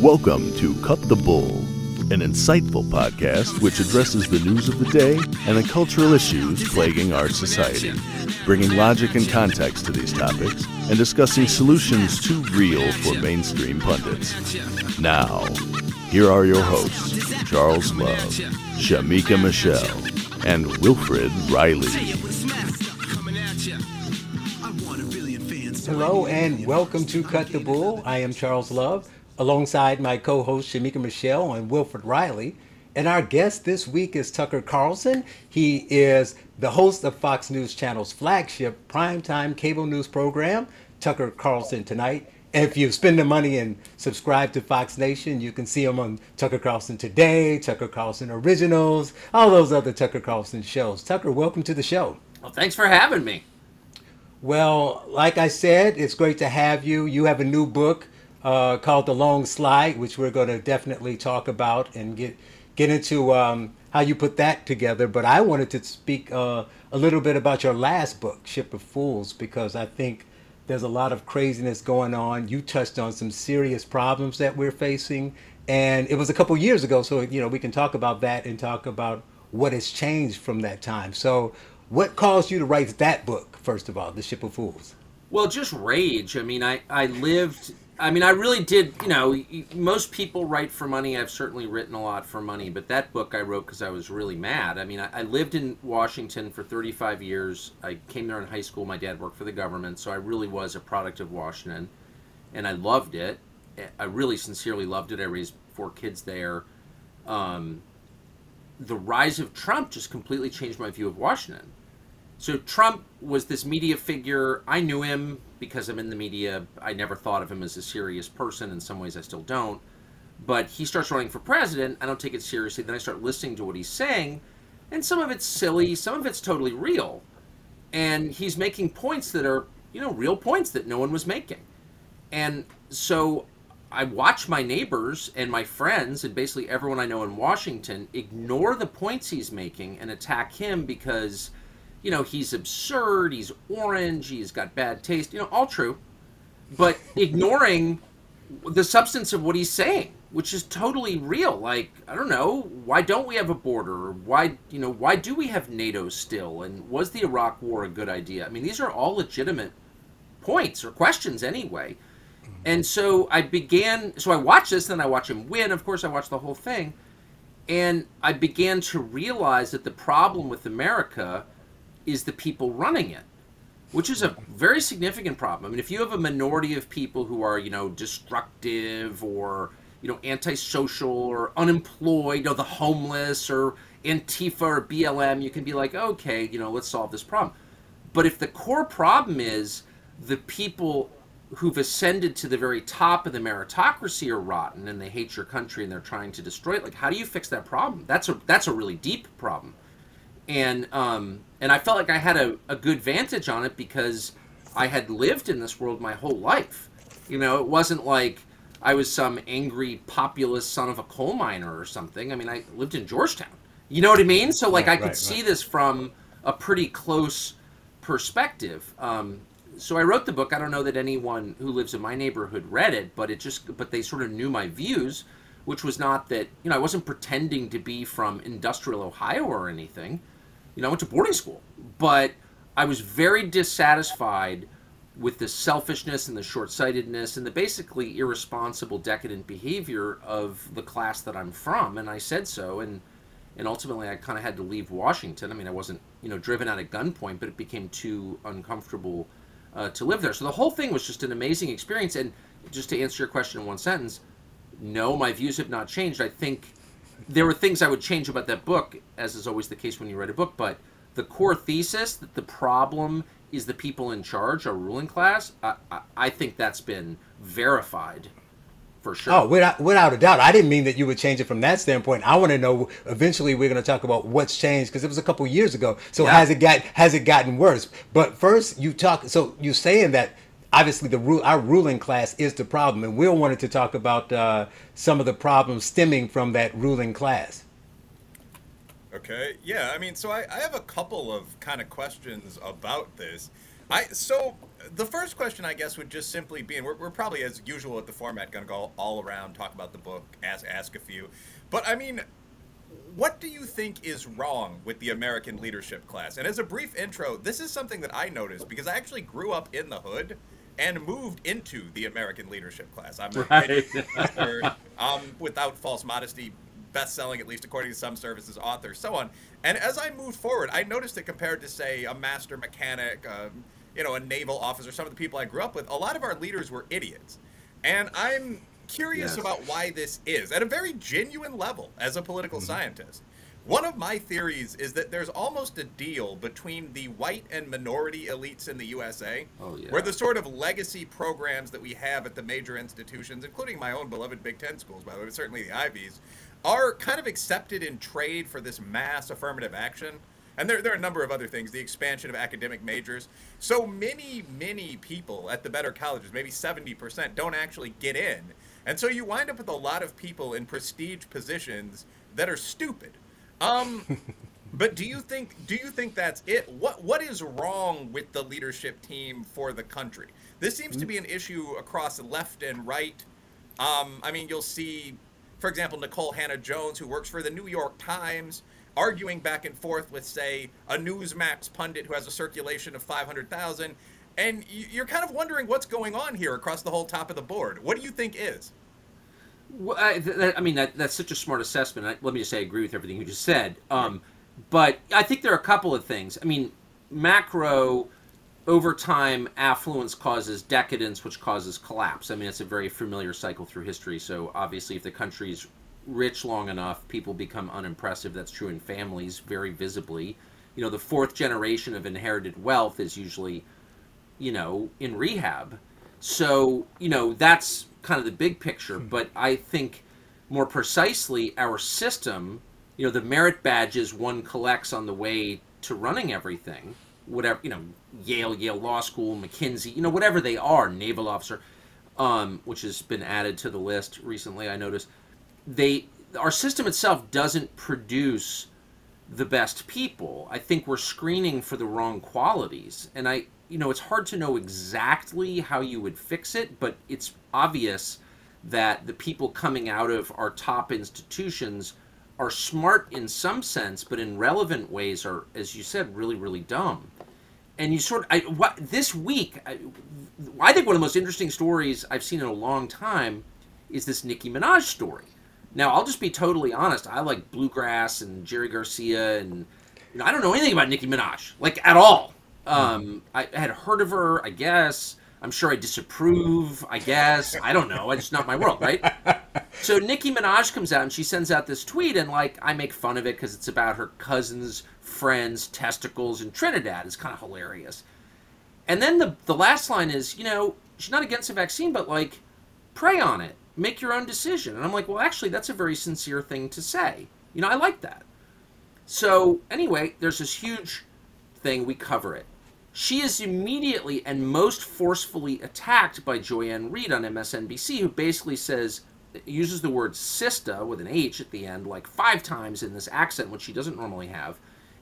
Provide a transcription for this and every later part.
Welcome to Cut the Bull, an insightful podcast which addresses the news of the day and the cultural issues plaguing our society, bringing logic and context to these topics and discussing solutions too real for mainstream pundits. Now, here are your hosts, Charles Love, Shemeka Michelle, and Wilfred Riley. Hello and welcome to Cut the Bull. I am Charles Love, alongside my co-host Shemeka Michelle and Wilfred Riley. And our guest this week is Tucker Carlson. He is the host of Fox News Channel's flagship primetime cable news program, Tucker Carlson Tonight. And if you spend the money and subscribe to Fox Nation, you can see him on Tucker Carlson Today, Tucker Carlson Originals, all those other Tucker Carlson shows. Tucker, welcome to the show. Well, thanks for having me. Well, like I said, it's great to have you. You have a new book called The Long Slide, which we're going to definitely talk about and get into how you put that together. But I wanted to speak a little bit about your last book, Ship of Fools, because I think there's a lot of craziness going on. You touched on some serious problems that we're facing, and it was a couple years ago, so we can talk about that and talk about what has changed from that time. So what caused you to write that book, first of all, The Ship of Fools? Well, just rage. I mean, I really did, most people write for money. I've certainly written a lot for money, but that book I wrote because I was really mad. I mean, I lived in Washington for 35 years. I came there in high school. My dad worked for the government, so I really was a product of Washington, and I loved it. I really sincerely loved it. I raised 4 kids there. The rise of Trump just completely changed my view of Washington. So Trump was this media figure. I knew him because I'm in the media. I never thought of him as a serious person. In some ways, I still don't. But he starts running for president. I don't take it seriously. Then I start listening to what he's saying. And some of it's silly. Some of it's totally real. And he's making points that are, real points that no one was making. And so I watch my neighbors and my friends and basically everyone I know in Washington ignore the points he's making and attack him because he's absurd, he's orange, he's got bad taste, all true, but ignoring the substance of what he's saying, which is totally real. Like, I don't know, why don't we have a border? Why do we have NATO still? And was the Iraq War a good idea? I mean, these are all legitimate points or questions anyway. And so I watched this, then I watch him win. Of course, I watched the whole thing. And I began to realize that the problem with America is the people running it, which is a very significant problem. I mean, if you have a minority of people who are, destructive or, antisocial or unemployed, the homeless or Antifa or BLM, you can be like, okay, let's solve this problem. But if the core problem is the people who've ascended to the very top of the meritocracy are rotten and they hate your country and they're trying to destroy it, like, how do you fix that problem? That's a really deep problem. And I felt like I had a good vantage on it because I had lived in this world my whole life. It wasn't like I was some angry populist son of a coal miner or something. I mean, I lived in Georgetown. You know what I mean? So, like, I could see this from a pretty close perspective. So I wrote the book. I don't know that anyone who lives in my neighborhood read it, but they sort of knew my views, which was not that, I wasn't pretending to be from industrial Ohio or anything. I went to boarding school, but I was very dissatisfied with the selfishness and the short-sightedness and the basically irresponsible, decadent behavior of the class that I'm from, and I said so, and ultimately I kind of had to leave Washington. I mean, I wasn't, driven at a gunpoint, but it became too uncomfortable to live there. So the whole thing was just an amazing experience, and just to answer your question in one sentence, no, my views have not changed. I think there were things I would change about that book, as is always the case when you write a book, but the core thesis that the problem is the people in charge, our ruling class, I think that's been verified for sure. Oh, without a doubt. I didn't mean that you would change it from that standpoint. I want to know, eventually we're going to talk about what's changed, because it was a couple years ago. So yeah. Has it gotten worse? But first, so you're saying that obviously our ruling class is the problem, and Will wanted to talk about some of the problems stemming from that ruling class. Okay, yeah, I mean, so I have a couple of kind of questions about this. the first question, I guess, would just simply be, and we're probably, as usual with the format, going to go all around, talk about the book, ask a few. But, I mean, what do you think is wrong with the American leadership class? And as a brief intro, this is something that I noticed because I actually grew up in the hood and moved into the American leadership class. I'm without false modesty, best-selling, at least according to some services, author, so on. And as I moved forward, I noticed that compared to, say, a master mechanic, a naval officer, some of the people I grew up with, a lot of our leaders were idiots. And I'm curious about why this is, at a very genuine level, as a political scientist. One of my theories is that there's almost a deal between the white and minority elites in the USA, where the sort of legacy programs that we have at the major institutions, including my own beloved Big Ten schools, by the way, but certainly the Ivies, are kind of accepted in trade for this mass affirmative action. And there are a number of other things, the expansion of academic majors. So many people at the better colleges, maybe 70%, don't actually get in. And so you wind up with a lot of people in prestige positions that are stupid. But do you think that's it? What is wrong with the leadership team for the country? This seems to be an issue across left and right. I mean, you'll see, for example, Nicole Hannah-Jones, who works for the New York Times, arguing back and forth with, say, a Newsmax pundit who has a circulation of 500,000. And you're kind of wondering what's going on here across the whole top of the board. What do you think is? Well, I mean, that's such a smart assessment. Let me just say I agree with everything you just said. But I think there are a couple of things. I mean, macro, over time, affluence causes decadence, which causes collapse. I mean, it's a very familiar cycle through history. So obviously, if the country's rich long enough, people become unimpressive. That's true in families very visibly. The fourth generation of inherited wealth is usually, in rehab. So, that's kind of the big picture. But I think more precisely, our system, the merit badges one collects on the way to running everything, whatever, Yale Law School, McKinsey, whatever they are, naval officer, which has been added to the list recently, I noticed. Our system itself doesn't produce the best people. I think we're screening for the wrong qualities. And it's hard to know exactly how you would fix it, but it's obvious that the people coming out of our top institutions are smart in some sense, but in relevant ways are, as you said, really, really dumb. And this week, I think one of the most interesting stories I've seen in a long time is this Nicki Minaj story. Now, I'll just be totally honest. I like Bluegrass and Jerry Garcia, and I don't know anything about Nicki Minaj, like at all. I had heard of her, I guess. I'm sure I disapprove, I guess. I don't know. It's not my world, right? So Nicki Minaj comes out and she sends out this tweet, and I make fun of it because it's about her cousin's friend's testicles in Trinidad. It's kind of hilarious. And then the last line is, she's not against the vaccine, but pray on it. Make your own decision. And I'm like, well, actually, that's a very sincere thing to say. I like that. So anyway, there's this huge thing. We cover it. She is immediately and most forcefully attacked by Joyanne Reid on MSNBC, who basically uses the word sista with an H at the end 5 times in this accent, which she doesn't normally have,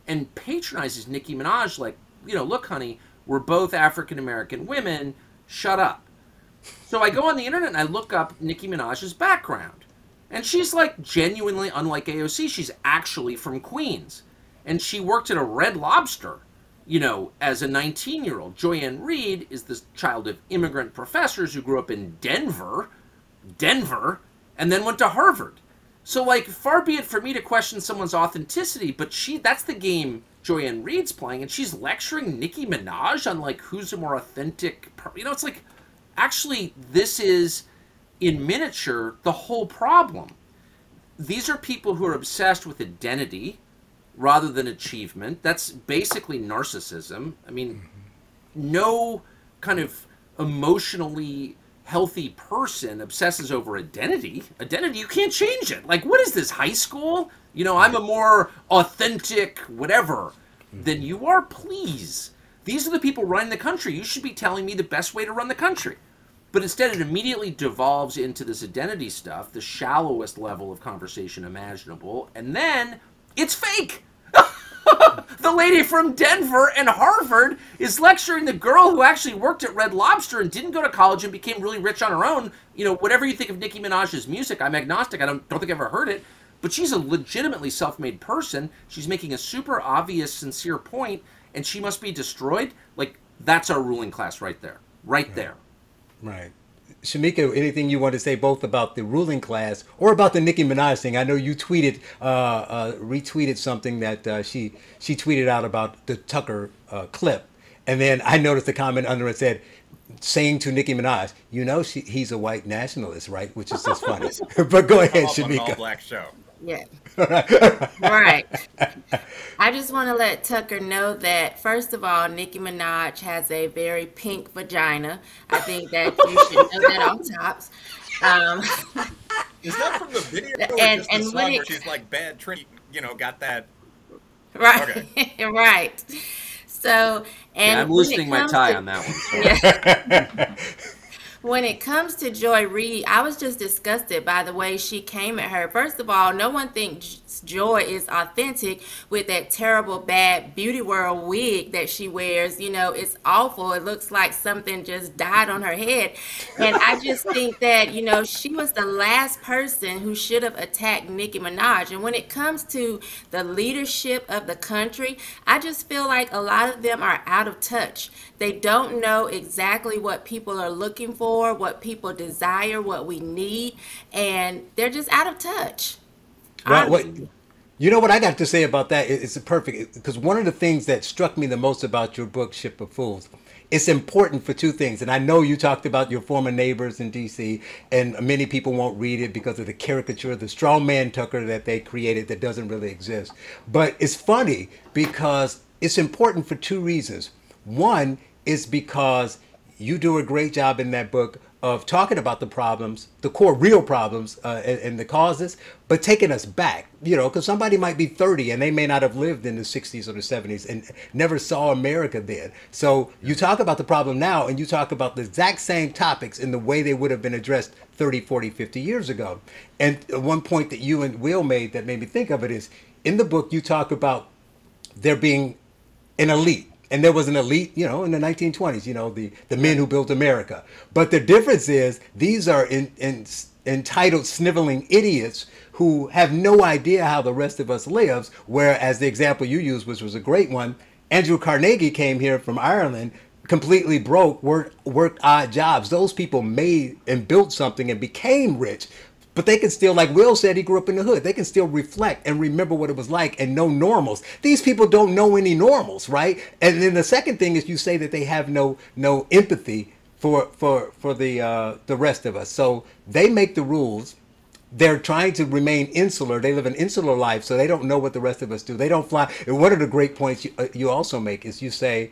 and patronizes Nicki Minaj look, honey, we're both African-American women, shut up. So I go on the internet and I look up Nicki Minaj's background. And she's genuinely, unlike AOC, she's actually from Queens. And she worked at a Red Lobster, as a 19-year-old. Joyanne Reid is the child of immigrant professors who grew up in Denver, and then went to Harvard. So, far be it for me to question someone's authenticity, but that's the game Joyanne Reid's playing, and she's lecturing Nicki Minaj on, who's a more authentic... it's actually, this is, in miniature, the whole problem. These are people who are obsessed with identity rather than achievement. That's basically narcissism. I mean, no kind of emotionally healthy person obsesses over identity. Identity, you can't change it. What is this, high school? I'm a more authentic whatever than you are. Please. These are the people running the country. You should be telling me the best way to run the country. But instead, it immediately devolves into this identity stuff, the shallowest level of conversation imaginable, and then it's fake. The lady from Denver and Harvard is lecturing the girl who actually worked at Red Lobster and didn't go to college and became really rich on her own. You know, whatever you think of Nicki Minaj's music, I'm agnostic. I don't think I've ever heard it. But she's a legitimately self-made person. She's making a super obvious, sincere point, and she must be destroyed. Like, that's our ruling class right there. Right there. Right. Shemeka, anything you want to say both about the ruling class or about the Nicki Minaj thing? I know you tweeted, retweeted something that she tweeted out about the Tucker clip. And then I noticed a comment under it said, saying to Nicki Minaj, you know, he's a white nationalist, right? Which is just funny. But go ahead, Shemeka. An all-black show. Yeah. Right. I just want to let Tucker know that, first of all, Nicki Minaj has a very pink vagina. I think that you should know that off tops. Is that from the video or just the song where she's like, bad Trinity, you know, got that? Right. Okay. Right. So, and yeah, I'm loosening my tie on that one. Yeah. When it comes to Joy Reid, I was just disgusted by the way she came at her. First of all, no one thinks Joy is authentic with that terrible bad Beauty World wig that she wears. You know, it's awful. It looks like something just died on her head. And I just think that, you know, she was the last person who should have attacked Nicki Minaj. And when it comes to the leadership of the country, I just feel like a lot of them are out of touch. They don't know exactly what people are looking for, what people desire, what we need, and they're just out of touch. Well, you know what I got to say about that? It's perfect, because one of the things that struck me the most about your book, Ship of Fools, it's important for two things. And I know you talked about your former neighbors in D.C., and many people won't read it because of the caricature, the straw man Tucker that they created that doesn't really exist. But it's funny because it's important for two reasons. One is because you do a great job in that book of talking about the problems, the core real problems and the causes, but taking us back, you know, because somebody might be 30 and they may not have lived in the 60s or the 70s and never saw America then. So you talk about the problem now and you talk about the exact same topics in the way they would have been addressed 30, 40, 50 years ago. And one point that you and Will made that made me think of it is, in the book you talk about there being an elite. And there was an elite, you know, in the 1920s, you know, the men who built America. But the difference is these are entitled, sniveling idiots who have no idea how the rest of us lives. Whereas the example you used, which was a great one, Andrew Carnegie came here from Ireland, completely broke, worked odd jobs. Those people made and built something and became rich. But they can still, like Will said, he grew up in the hood. They can still reflect and remember what it was like and know normals. These people don't know any normals, right? And then the second thing is you say that they have no empathy for the rest of us. So they make the rules. They're trying to remain insular. They live an insular life, so they don't know what the rest of us do. They don't fly. And one of the great points you also make is you say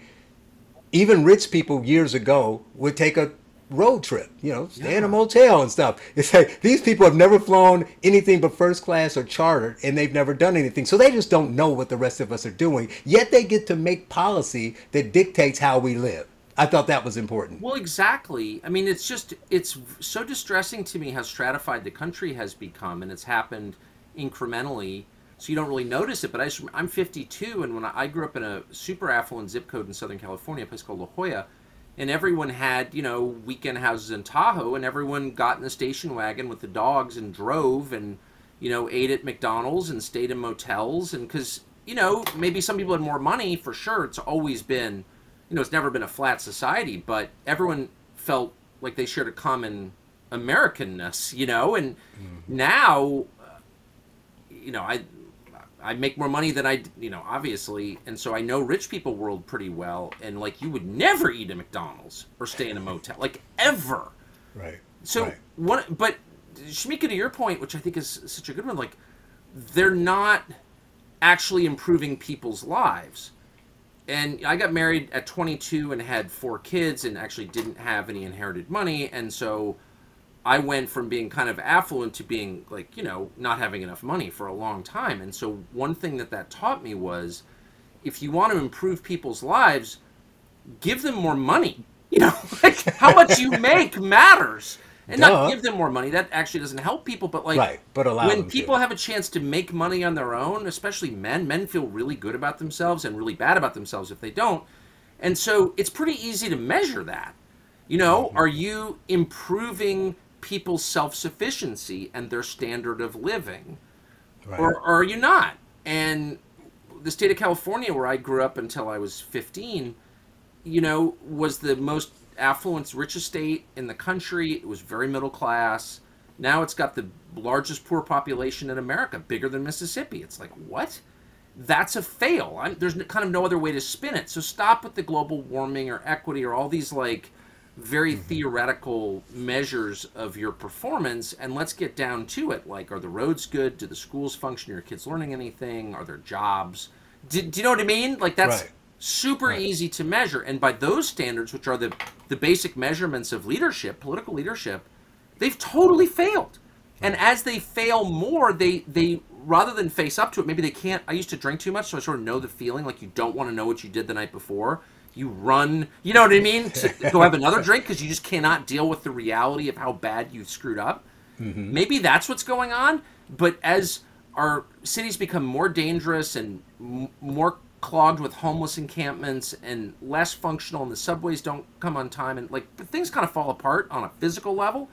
even rich people years ago would take a road trip, you know, stay in a motel and stuff. It's like these people have never flown anything but first class or chartered, and they've never done anything. So they just don't know what the rest of us are doing. Yet they get to make policy that dictates how we live. I thought that was important. Well, exactly. I mean, it's so distressing to me how stratified the country has become, and it's happened incrementally. So you don't really notice it, but I'm 52, and when I grew up in a super affluent zip code in Southern California, a place called La Jolla, and everyone had, you know, weekend houses in Tahoe, and everyone got in the station wagon with the dogs and drove and, you know, ate at McDonald's and stayed in motels. And because, you know, maybe some people had more money, for sure. It's always been, you know, it's never been a flat society, but everyone felt like they shared a common Americanness, you know. And now, you know, I make more money than you know, obviously, and so I know rich people world pretty well, and like you would never eat at McDonald's or stay in a motel, like ever. Right. So but Shemeka, to your point, which I think is such a good one, like they're not actually improving people's lives. And I got married at 22 and had 4 kids and actually didn't have any inherited money, and so I went from being kind of affluent to being like, you know, not having enough money for a long time. And so one thing that taught me was if you want to improve people's lives, give them more money. You know, like how much you make matters. And not give them more money. That actually doesn't help people. But like, right. But allow when them people to. have a chance to make money on their own, especially men feel really good about themselves and really bad about themselves if they don't. And so it's pretty easy to measure that. You know, are you improving people's self-sufficiency and their standard of living? Right. Or are you not? And the state of California, where I grew up until I was 15, you know, was the most affluent, richest state in the country. It was very middle class. Now it's got the largest poor population in America, bigger than Mississippi. It's like, what? That's a fail. There's kind of no other way to spin it. So stop with the global warming or equity or all these like very theoretical measures of your performance, and let's get down to it. Like, are the roads good? Do the schools function? Are your kids learning anything? Are there jobs? Do you know what I mean? Like, that's super easy to measure. And by those standards, which are the basic measurements of leadership, political leadership, they've totally failed. And as they fail more, they rather than face up to it, maybe they can't. I used to drink too much, so I sort of know the feeling, like you don't want to know what you did the night before. You run, you know what I mean, to go have another drink because you just cannot deal with the reality of how bad you screwed up. Maybe that's what's going on. But as our cities become more dangerous and more clogged with homeless encampments and less functional, and the subways don't come on time, and like things kind of fall apart on a physical level,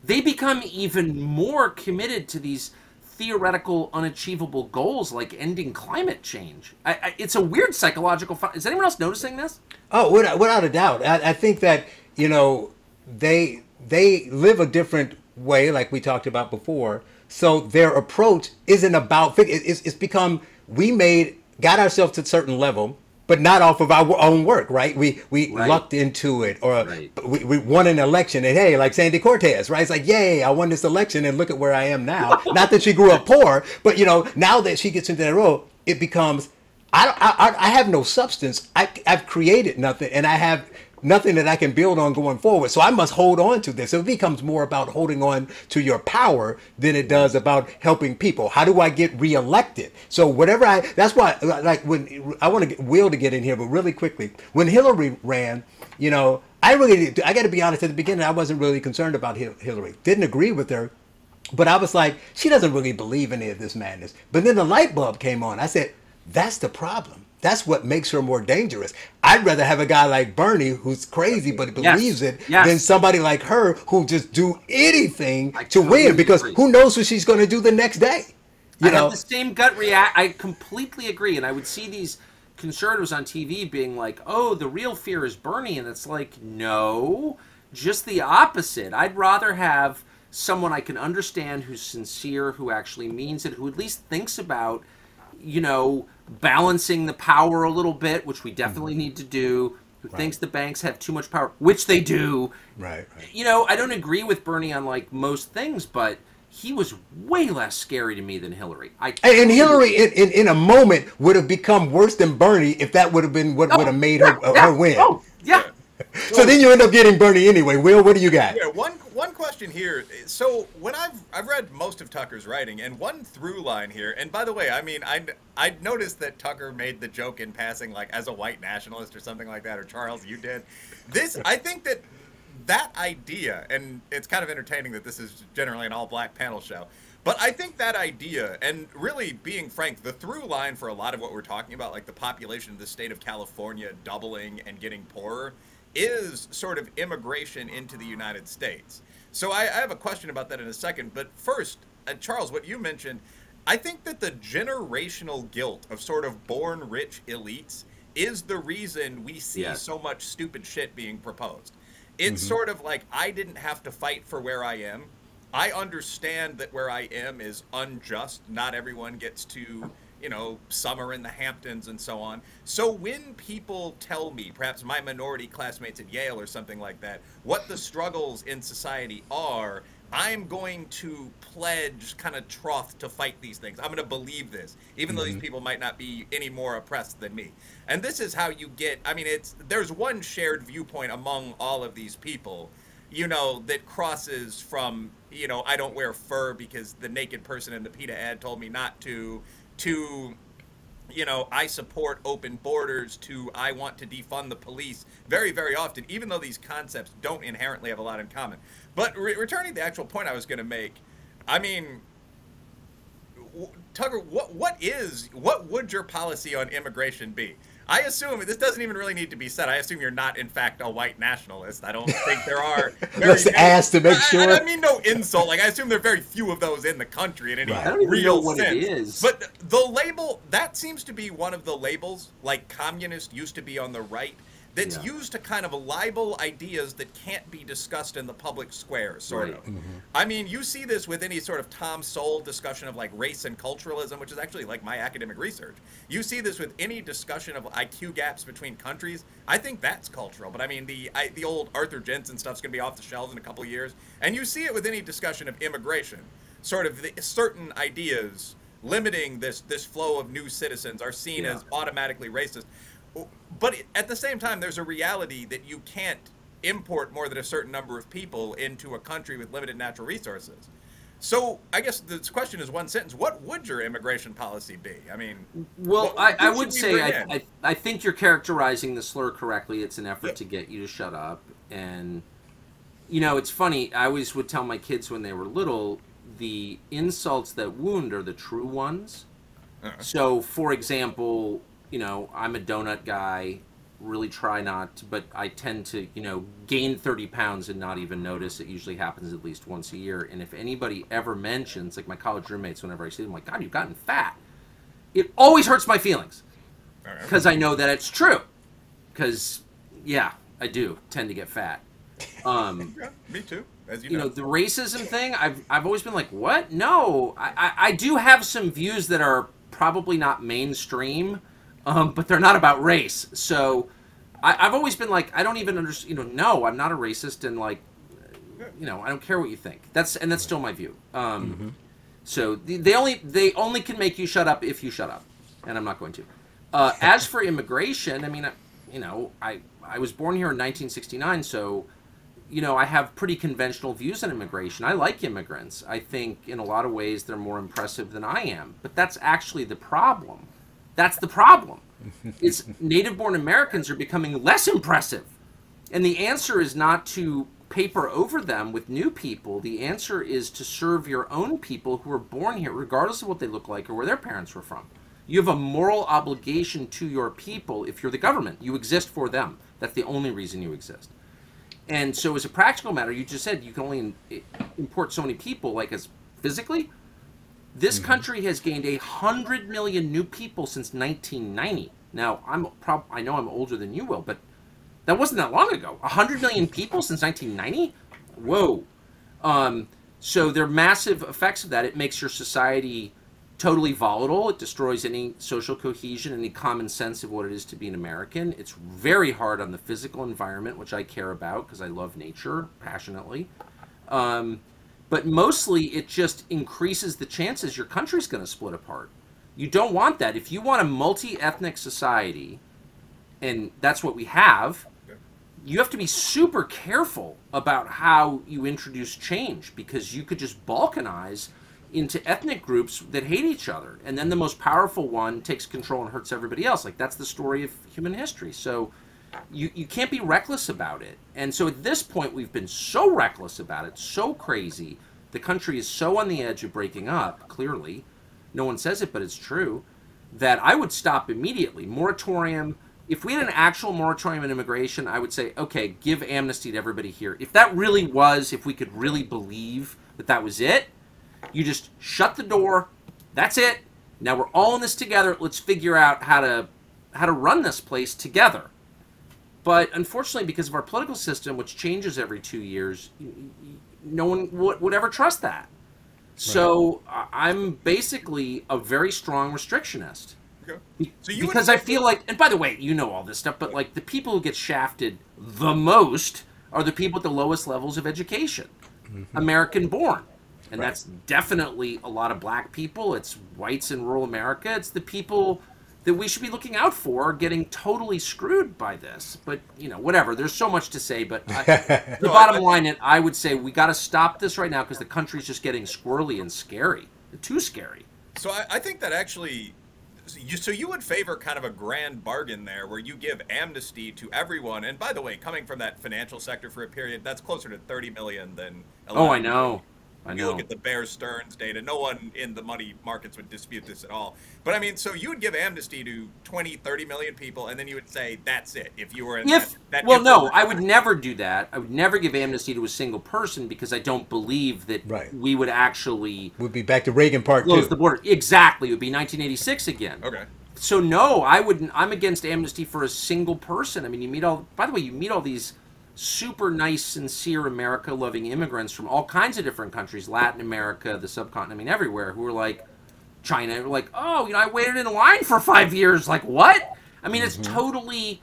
they become even more committed to these theoretical, unachievable goals like ending climate change. It's a weird psychological. Is anyone else noticing this? Oh, without a doubt. I think that, you know, they live a different way, like we talked about before. So their approach isn't about. It's become got ourselves to a certain level, but not off of our own work, right? We lucked into it, or we won an election, and hey, like Sandy Cortez, right? It's like, yay, I won this election, and look at where I am now. Not that she grew up poor, but, you know, now that she gets into that role, it becomes, I have no substance. I've created nothing, and I have nothing that I can build on going forward. So I must hold on to this. So it becomes more about holding on to your power than it does about helping people. How do I get reelected? So that's why, like, when I want to get Will to get in here, but really quickly, when Hillary ran, you know, I got to be honest, at the beginning, I wasn't really concerned about Hillary. Didn't agree with her. But I was like, she doesn't really believe any of this madness. But then the light bulb came on. I said, that's the problem. That's what makes her more dangerous. I'd rather have a guy like Bernie who's crazy but believes it than somebody like her who just do anything to win, because who knows what she's going to do the next day. I have the same gut react. I completely agree. And I would see these conservatives on TV being like, oh, the real fear is Bernie. And it's like, no, just the opposite. I'd rather have someone I can understand who's sincere, who actually means it, who at least thinks about, you know, balancing the power a little bit, which we definitely need to do, who thinks the banks have too much power, which they do. Right. You know, I don't agree with Bernie on like most things, but he was way less scary to me than Hillary. And Hillary, in a moment, would have become worse than Bernie if that would have been what would have made her win. Oh, yeah. So then you end up getting Bernie anyway. Will, what do you got? Yeah, one question here. So when I've read most of Tucker's writing, and one through line here, and by the way, I mean, I noticed that Tucker made the joke in passing, like as a white nationalist or something like that, or Charles, you did. I think that idea, and it's kind of entertaining that this is generally an all-black panel show, but I think that idea, and really being frank, the through line for a lot of what we're talking about, like the population of the state of California doubling and getting poorer, is sort of immigration into the United States. So I have a question about that in a second. But first, Charles, what you mentioned, I think that the generational guilt of sort of born rich elites is the reason we see so much stupid shit being proposed. It's sort of like, I didn't have to fight for where I am. I understand that where I am is unjust. Not everyone gets to, you know, summer in the Hamptons and so on. So when people tell me, perhaps my minority classmates at Yale or something like that, what the struggles in society are, I'm going to pledge kind of troth to fight these things. I'm going to believe this, even though these people might not be any more oppressed than me. And this is how you get, I mean, there's one shared viewpoint among all of these people, you know, that crosses from, you know, I don't wear fur because the naked person in the PETA ad told me not to I support open borders to I want to defund the police very, very often, even though these concepts don't inherently have a lot in common. But returning to the actual point I was going to make, I mean, Tucker, what would your policy on immigration be? I assume this doesn't even really need to be said. I assume you're not, in fact, a white nationalist. I don't think there are. Let's ask to make sure. I mean, no insult. Like, I assume there are very few of those in the country in any I don't even real know what sense. it is. But the label, that seems to be one of the labels, like communist used to be on the right, that's used to kind of libel ideas that can't be discussed in the public square, sort of. Mm-hmm. I mean, you see this with any sort of Tom Sowell discussion of like race and culturalism, which is actually like my academic research. You see this with any discussion of IQ gaps between countries. I think that's cultural, but I mean, the old Arthur Jensen stuff's going to be off the shelves in a couple of years. And you see it with any discussion of immigration. Sort of certain ideas limiting this flow of new citizens are seen as automatically racist. But at the same time, there's a reality that you can't import more than a certain number of people into a country with limited natural resources. So I guess this question is one sentence. What would your immigration policy be? I mean, well, I would say I think you're characterizing the slur correctly. It's an effort to get you to shut up. And, it's funny. I always would tell my kids when they were little, the insults that wound are the true ones. So, for example, I'm a donut guy, really try not to, but I tend to, gain 30 pounds and not even notice. It usually happens at least once a year. And if anybody ever mentions, like my college roommates, whenever I see them, like, God, you've gotten fat, it always hurts my feelings because I know that it's true. Because, I do tend to get fat. Me too. As you know, the racism thing, I've always been like, what? No, I do have some views that are probably not mainstream. But they're not about race. So I've always been like, I don't even understand, no, I'm not a racist. And like, I don't care what you think. That's still my view. So they only can make you shut up if you shut up. And I'm not going to. As for immigration, I mean, I was born here in 1969. So, I have pretty conventional views on immigration. I like immigrants. I think in a lot of ways they're more impressive than I am. But that's actually the problem. That's the problem. It's native-born Americans are becoming less impressive. And the answer is not to paper over them with new people. The answer is to serve your own people who were born here, regardless of what they look like or where their parents were from. You have a moral obligation to your people if you're the government. You exist for them. That's the only reason you exist. And so as a practical matter, you just said you can only import so many people, like as physically. This country has gained 100 million new people since 1990. Now, I know I'm older than you will, but that wasn't that long ago. 100 million people since 1990? Whoa. So there are massive effects of that. It makes your society totally volatile. It destroys any social cohesion, any common sense of what it is to be an American. It's very hard on the physical environment, which I care about because I love nature passionately. But mostly it just increases the chances your country's going to split apart. You don't want that. If you want a multi-ethnic society, and that's what we have, you have to be super careful about how you introduce change because you could just balkanize into ethnic groups that hate each other. And then the most powerful one takes control and hurts everybody else. Like, that's the story of human history. So you can't be reckless about it. And so at this point, we've been so reckless about it, so crazy. The country is so on the edge of breaking up, clearly. No one says it, but it's true, that I would stop immediately. Moratorium. If we had an actual moratorium on immigration, I would say, okay, give amnesty to everybody here. If that really was, if we could really believe that that was it, you just shut the door. That's it. Now we're all in this together. Let's figure out how to run this place together. But unfortunately, because of our political system, which changes every 2 years, no one would ever trust that. Right. So I'm basically a very strong restrictionist. Okay. So because I feel like, and by the way, you know all this stuff, but like the people who get shafted the most are the people at the lowest levels of education, American born. And that's definitely a lot of black people. It's whites in rural America. It's the people that we should be looking out for getting totally screwed by this. But, whatever. There's so much to say. But the bottom line, I would say we got to stop this right now because the country's just getting squirrely and scary. Too scary. So I think that actually So you would favor kind of a grand bargain there where you give amnesty to everyone. And by the way, coming from that financial sector for a period, that's closer to 30 million than 11 Oh, I know. You look at the Bear Stearns data, no one in the money markets would dispute this at all. But I mean, so you would give amnesty to 20, 30 million people, and then you would say, that's it. If you were in well, no, I would never do that. I would never give amnesty to a single person because I don't believe that we would actually... We'd be back to Reagan Part 2. Close the border. Exactly. It would be 1986 again. Okay. So no, I'm against amnesty for a single person. I mean, you meet all these super nice, sincere, America-loving immigrants from all kinds of different countries, Latin America, the subcontinent, I mean, everywhere, who are like, China, were like, oh, I waited in line for 5 years. Like, what? I mean, it's totally,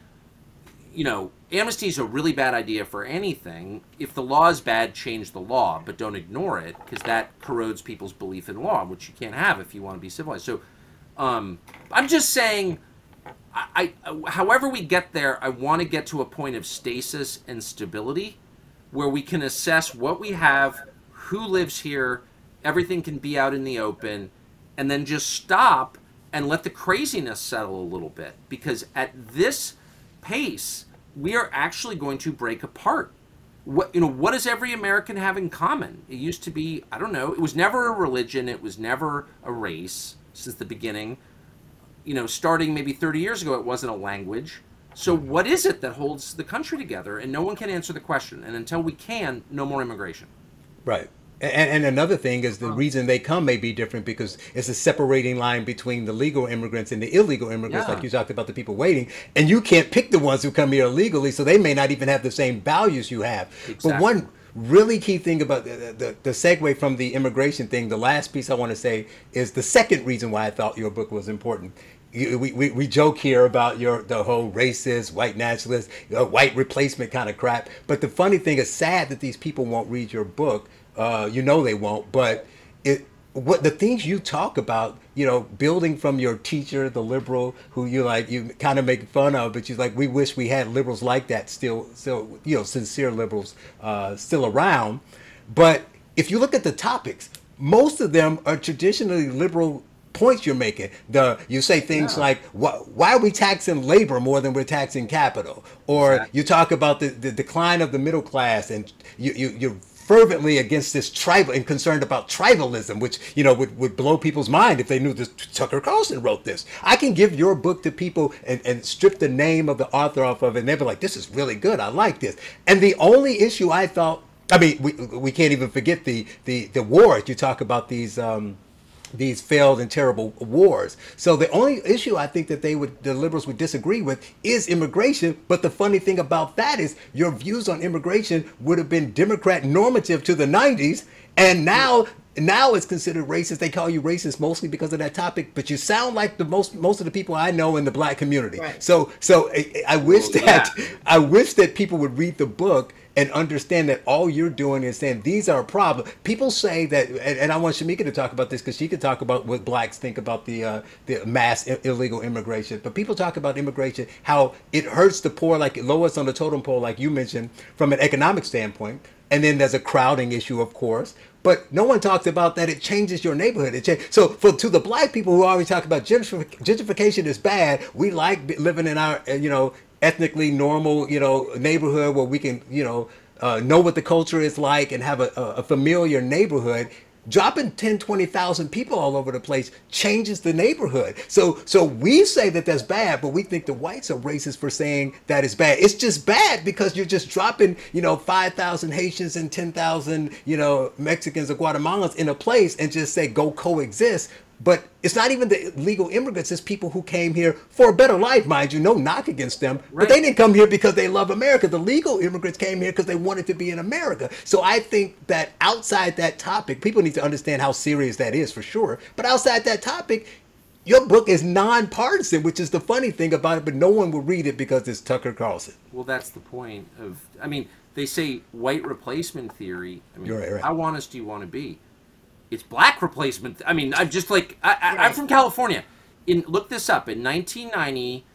amnesty is a really bad idea for anything. If the law is bad, change the law, but don't ignore it, because that corrodes people's belief in law, which you can't have if you want to be civilized. So, I'm just saying... however we get there, I want to get to a point of stasis and stability where we can assess what we have, who lives here, everything can be out in the open, and then just stop and let the craziness settle a little bit. Because at this pace, we are actually going to break apart. What does every American have in common? It used to be, I don't know, it was never a religion, it was never a race since the beginning. Starting maybe 30 years ago, it wasn't a language. So what is it that holds the country together? And no one can answer the question. And until we can, no more immigration. Right. And another thing is the reason they come may be different because it's a separating line between the legal immigrants and the illegal immigrants, like you talked about the people waiting. And you can't pick the ones who come here illegally, so they may not even have the same values you have. Exactly. But one really key thing about the segue from the immigration thing, the last piece I want to say is the second reason why I thought your book was important. We joke here about the whole racist, white nationalist, white replacement kind of crap. But the funny thing is sad that these people won't read your book. They won't. But what the things you talk about, building from your teacher, the liberal, who you kind of make fun of, but you're like, we wish we had liberals like that still, sincere liberals still around. But if you look at the topics, most of them are traditionally liberal points you're making. You say things like, why are we taxing labor more than we're taxing capital? Or you talk about the decline of the middle class, and you're fervently against this tribal and concerned about tribalism, which would blow people's mind if they knew this. Tucker Carlson wrote this. I can give your book to people and strip the name of the author off of it, and they'll be like, this is really good, I like this. And the only issue I thought, we can't even forget the wars. You talk about these failed and terrible wars. So the only issue I think that the liberals would disagree with is immigration. But the funny thing about that is your views on immigration would have been Democrat normative to the 90s. And now it's considered racist. They call you racist mostly because of that topic, but you sound like the most of the people I know in the black community. Right. So I wish that people would read the book and understand that all you're doing is saying these are a problem. People say that, and I want Shemeka to talk about this because she could talk about what blacks think about the mass illegal immigration. But people talk about immigration, how it hurts the poor, like lowest on the totem pole, like you mentioned, from an economic standpoint. And then there's a crowding issue, of course. But no one talks about that it changes your neighborhood. So to the black people who always talk about gentrification is bad, we like living in our, ethnically normal, neighborhood where we can, know what the culture is like and have a familiar neighborhood. Dropping 10, 20,000 people all over the place changes the neighborhood. So we say that that's bad, but we think the whites are racist for saying that is bad. It's just bad because you're just dropping, 5,000 Haitians and 10,000, Mexicans or Guatemalans in a place and just say, go coexist. But it's not even the legal immigrants. It's people who came here for a better life, mind you. No knock against them. Right. But they didn't come here because they love America. The legal immigrants came here because they wanted to be in America. So I think that outside that topic, people need to understand how serious that is for sure. But outside that topic, your book is nonpartisan, which is the funny thing about it. But no one will read it because it's Tucker Carlson. Well, that's the point of, they say white replacement theory. Right. How honest do you want to be? It's black replacement. I'm just like, I'm from California. Look this up. In 1990,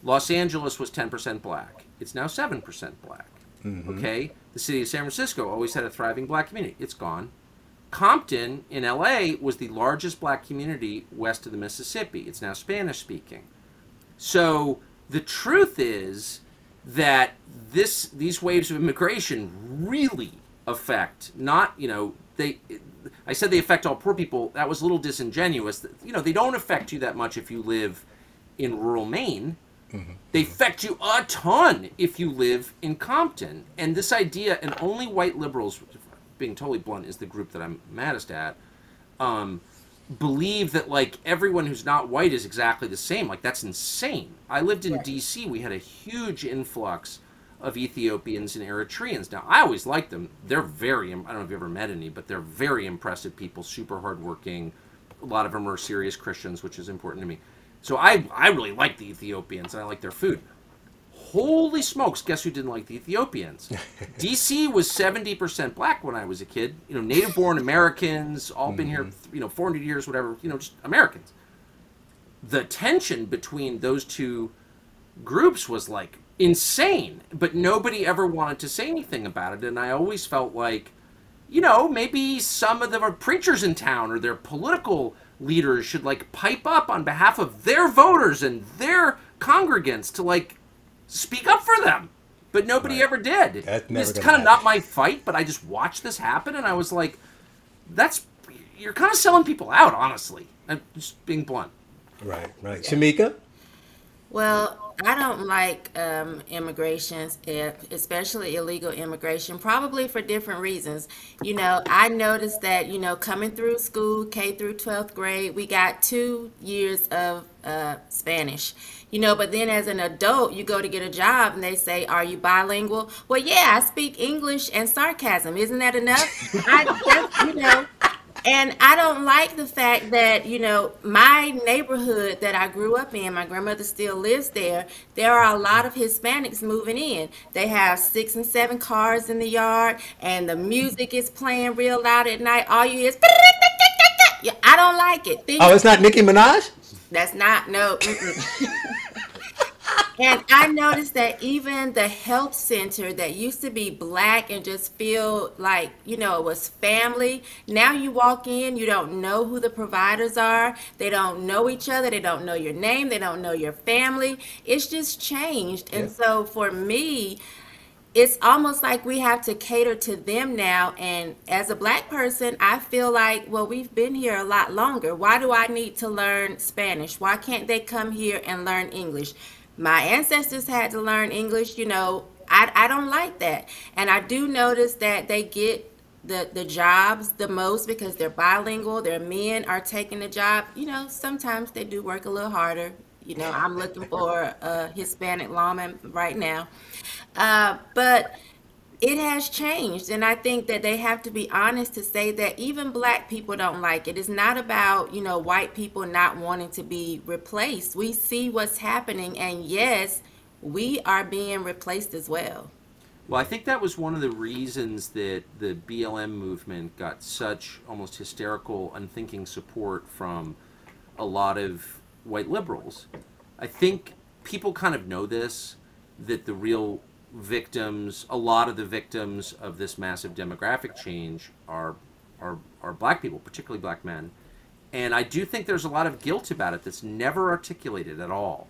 Los Angeles was 10% black. It's now 7% black. Mm-hmm. Okay? The city of San Francisco always had a thriving black community. It's gone. Compton in LA was the largest black community west of the Mississippi. It's now Spanish speaking. So the truth is that these waves of immigration really affect not, I said they affect all poor people. That was a little disingenuous. They don't affect you that much if you live in rural Maine. Mm-hmm. They affect you a ton if you live in Compton. And this idea, and only white liberals, being totally blunt, is the group that I'm maddest at, believe that like everyone who's not white is exactly the same. Like, that's insane. I lived in DC. We had a huge influx of Ethiopians and Eritreans. Now, I always liked them. They're very, I don't know if you've ever met any, but they're very impressive people, super hardworking. A lot of them are serious Christians, which is important to me. So I really like the Ethiopians, and I like their food. Holy smokes, guess who didn't like the Ethiopians? DC was 70% black when I was a kid. Native-born Americans, all been here, 400 years, whatever, just Americans. The tension between those two groups was like insane, but nobody ever wanted to say anything about it. And I always felt like, maybe some of the preachers in town or their political leaders should like pipe up on behalf of their voters and their congregants to like speak up for them. But nobody ever did. It's kind of not my fight, but I just watched this happen, and I was like, you're kind of selling people out, honestly. I'm just being blunt. Right. Shemeka? Well, I don't like immigration, especially illegal immigration, probably for different reasons. I noticed that, coming through school, K through 12th grade, we got 2 years of Spanish. But then as an adult, you go to get a job and they say, are you bilingual? Well, yeah, I speak English and sarcasm. Isn't that enough? And I don't like the fact that, my neighborhood that I grew up in, my grandmother still lives there. There are a lot of Hispanics moving in. They have 6 and 7 cars in the yard, and the music is playing real loud at night. All you hear is, I don't like it. It's not Nicki Minaj? That's not, no. And I noticed that even the health center that used to be black and just feel like, it was family. Now you walk in, you don't know who the providers are. They don't know each other. They don't know your name. They don't know your family. It's just changed. Yeah. And so for me, it's almost like we have to cater to them now. And as a black person, I feel like, well, we've been here a lot longer. Why do I need to learn Spanish? Why can't they come here and learn English? My ancestors had to learn English, I don't like that. And I do notice that they get the jobs the most because they're bilingual. Their men are taking the job. Sometimes they do work a little harder. I'm looking for a Hispanic lawman right now. But it has changed, and I think that they have to be honest to say that even black people don't like it. It's not about, white people not wanting to be replaced. We see what's happening, and yes, we are being replaced as well. Well, I think that was one of the reasons that the BLM movement got such almost hysterical, unthinking support from a lot of white liberals. I think people kind of know this, that the real victims, a lot of the victims of this massive demographic change are black people, particularly black men. And I do think there's a lot of guilt about it that's never articulated at all.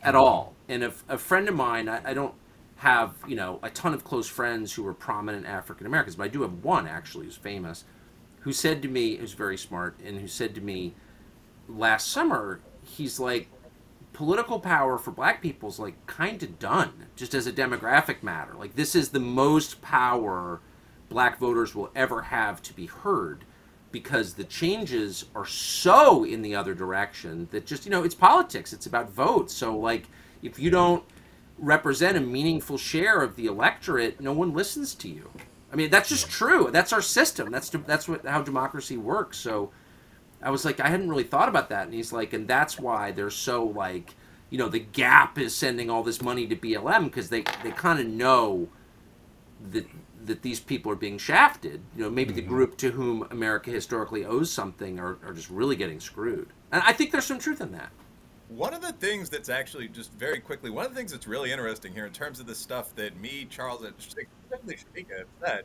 And if a friend of mine, I don't have, a ton of close friends who are prominent African Americans, but I do have one actually who's famous, who said to me, who's very smart, and who said to me last summer, he's like, political power for black people is like kind of done, just as a demographic matter. Like, this is the most power black voters will ever have to be heard, because the changes are so in the other direction that just, it's politics. It's about votes. So like, if you don't represent a meaningful share of the electorate, no one listens to you. I mean, that's just true. That's our system. That's how democracy works. So I was like, I hadn't really thought about that. And he's like, and that's why they're so like, the Gap is sending all this money to BLM, because they kind of know that these people are being shafted. Maybe the group to whom America historically owes something are just really getting screwed. And I think there's some truth in that. One of the things that's actually, just very quickly, one of the things that's really interesting here in terms of the stuff that me, Charles, and especially Shemeka have said,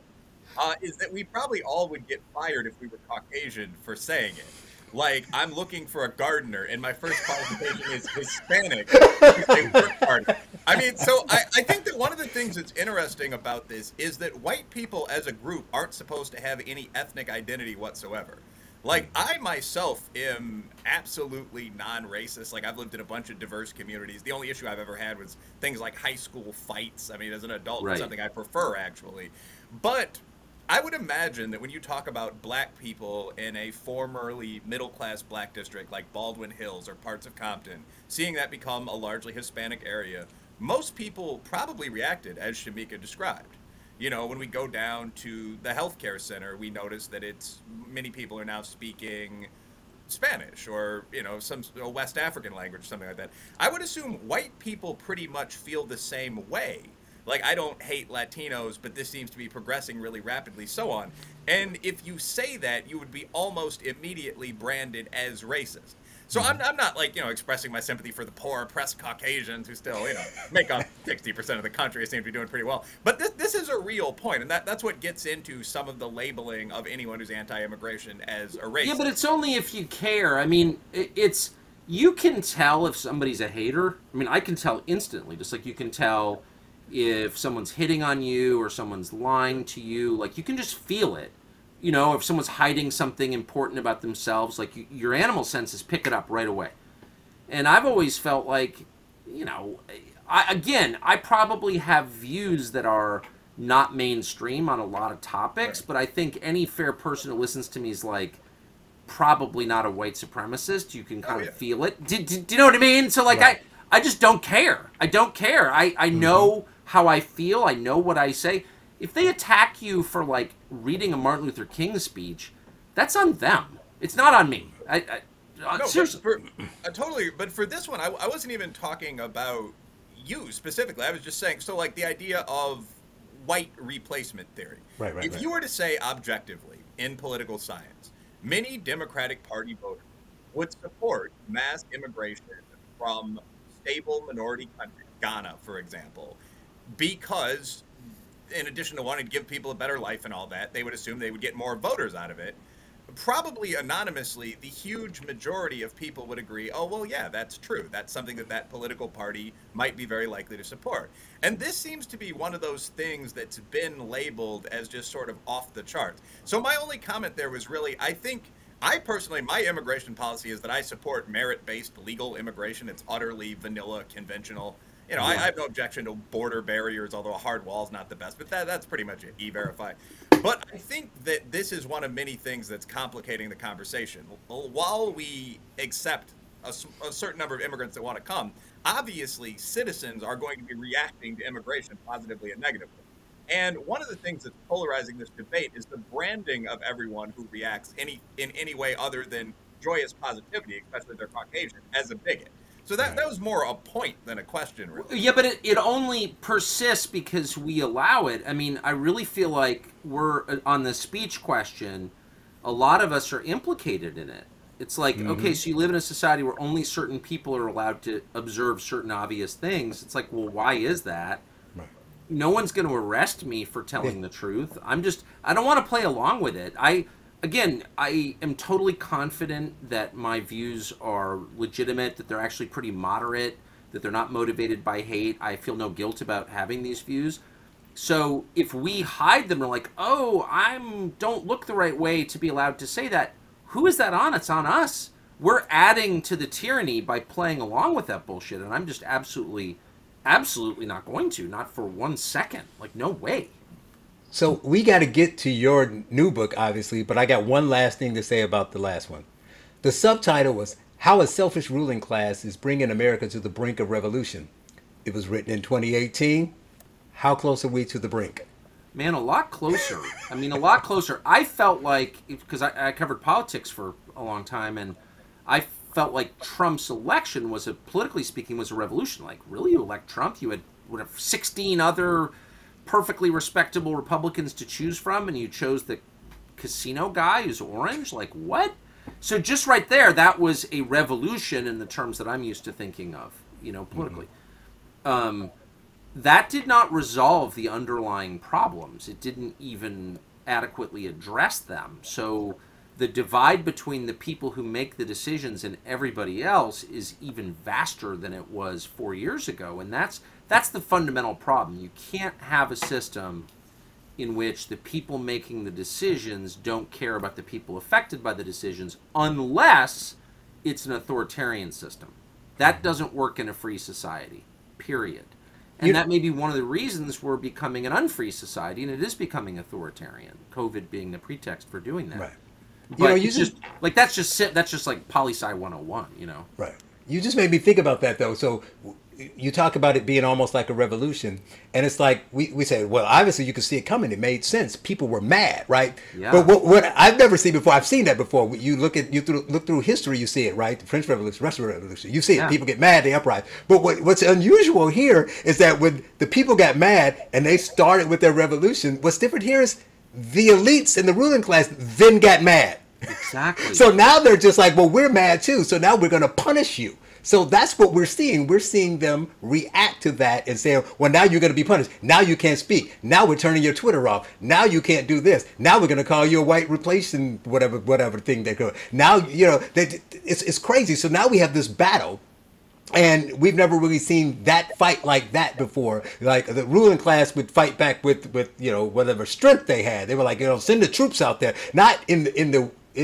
is that we probably all would get fired if we were Caucasian for saying it. Like, I'm looking for a gardener, and my first qualification is Hispanic because they work hard. I mean, so I think that one of the things that's interesting about this is that white people as a group aren't supposed to have any ethnic identity whatsoever. Like, I myself am absolutely non-racist. Like, I've lived in a bunch of diverse communities. The only issue I've ever had was things like high school fights. I mean, as an adult, it's something I prefer, actually. But I would imagine that when you talk about black people in a formerly middle-class black district like Baldwin Hills or parts of Compton, seeing that become a largely Hispanic area, most people probably reacted as Shemeka described. You know, when we go down to the healthcare center, we notice that many people are now speaking Spanish or, you know, some West African language, something like that. I would assume white people pretty much feel the same way. Like, I don't hate Latinos, but this seems to be progressing really rapidly, so on. And if you say that, you would be almost immediately branded as racist. So I'm not, like, you know, expressing my sympathy for the poor, oppressed Caucasians who still, you know, make up 60% of the country, seem to be doing pretty well. But this is a real point, and that's what gets into some of the labeling of anyone who's anti-immigration as a racist. Yeah, but it's only if you care. I mean, you can tell if somebody's a hater. I mean, I can tell instantly, just like you can tell if someone's hitting on you or someone's lying to you. Like, you can just feel it. You know, if someone's hiding something important about themselves, like your animal senses pick it up right away. And I've always felt like, you know, I probably have views that are not mainstream on a lot of topics, but I think any fair person who listens to me is like probably not a white supremacist. You can kind of feel it. Do you know what I mean? So like, I just don't care. I don't care. I know how I feel. I know what I say. If they attack you for, like, reading a Martin Luther King speech, that's on them. It's not on me. No, seriously. Totally. But for this one, I wasn't even talking about you specifically. I was just saying, so, like, the idea of white replacement theory. Right. If you were to say objectively in political science, many Democratic Party voters would support mass immigration from stable minority countries, Ghana, for example, because in addition to wanting to give people a better life and all that, they would assume they would get more voters out of it. Probably anonymously, the huge majority of people would agree, oh, well, yeah, that's true. That's something that political party might be very likely to support. And this seems to be one of those things that's been labeled as just sort of off the charts. So my only comment there was really, I personally, my immigration policy is that I support merit-based legal immigration. It's utterly vanilla, conventional. You know, I have no objection to border barriers, although a hard wall is not the best. But that's pretty much it, E-Verify. But I think that this is one of many things that's complicating the conversation. While we accept a certain number of immigrants that want to come, obviously citizens are going to be reacting to immigration positively and negatively. And one of the things that's polarizing this debate is the branding of everyone who reacts in any way other than joyous positivity, especially if they're Caucasian, as a bigot. So that was more a point than a question, really. Yeah, but it only persists because we allow it. I mean, I really feel like we're, on the speech question, a lot of us are implicated in it. It's like, okay, so you live in a society where only certain people are allowed to observe certain obvious things. It's like, well, why is that? Right. No one's going to arrest me for telling the truth. I don't want to play along with it. Again, I am totally confident that my views are legitimate, that they're actually pretty moderate, that they're not motivated by hate. I feel no guilt about having these views. So if we hide them, we're like, oh, I don't look the right way to be allowed to say that. Who is that on? It's on us. We're adding to the tyranny by playing along with that bullshit, and I'm just absolutely not going to, not for 1 second. Like, no way. So we got to get to your new book, obviously, but I got one last thing to say about the last one. The subtitle was How a Selfish Ruling Class is Bringing America to the Brink of Revolution. It was written in 2018. How close are we to the brink? Man, a lot closer. I mean, a lot closer. I felt like, because I covered politics for a long time, and I felt like Trump's election was, politically speaking, was a revolution. Like, really, you elect Trump? You had 16 other perfectly respectable Republicans to choose from, and you chose the casino guy who's orange? Like, what? So just right there, that was a revolution in the terms that I'm used to thinking of, you know, politically. That did not resolve the underlying problems. It didn't even adequately address them. So the divide between the people who make the decisions and everybody else is even vaster than it was 4 years ago. And that's the fundamental problem. You can't have a system in which the people making the decisions don't care about the people affected by the decisions unless it's an authoritarian system. That doesn't work in a free society, period. And that may be one of the reasons we're becoming an unfree society, and it is becoming authoritarian, COVID being the pretext for doing that. Right. But that's just like poli-sci 101, you know. Right. You just made me think about that, though. So you talk about it being almost like a revolution, and it's like we say, well, obviously you could see it coming. It made sense. People were mad, right? Yeah. But what I've never seen before, I've seen that before. You look through history, you see it, right? The French Revolution, Russian Revolution, you see it. Yeah. People get mad, they uprising. But what's unusual here is that when the people got mad and they started with their revolution, what's different here is the elites and the ruling class then got mad. Exactly. So now they're just like, well, we're mad too. So now we're going to punish you. So that's what we're seeing. We're seeing them react to that and say, well, now you're going to be punished. Now you can't speak. Now we're turning your Twitter off. Now you can't do this. Now we're going to call you a white replacing whatever thing they go. Now, you know, it's crazy. So now we have this battle. And we've never really seen that fight like that before. Like the ruling class would fight back with you know, whatever strength they had. They were like, you know, send the troops out there. Not in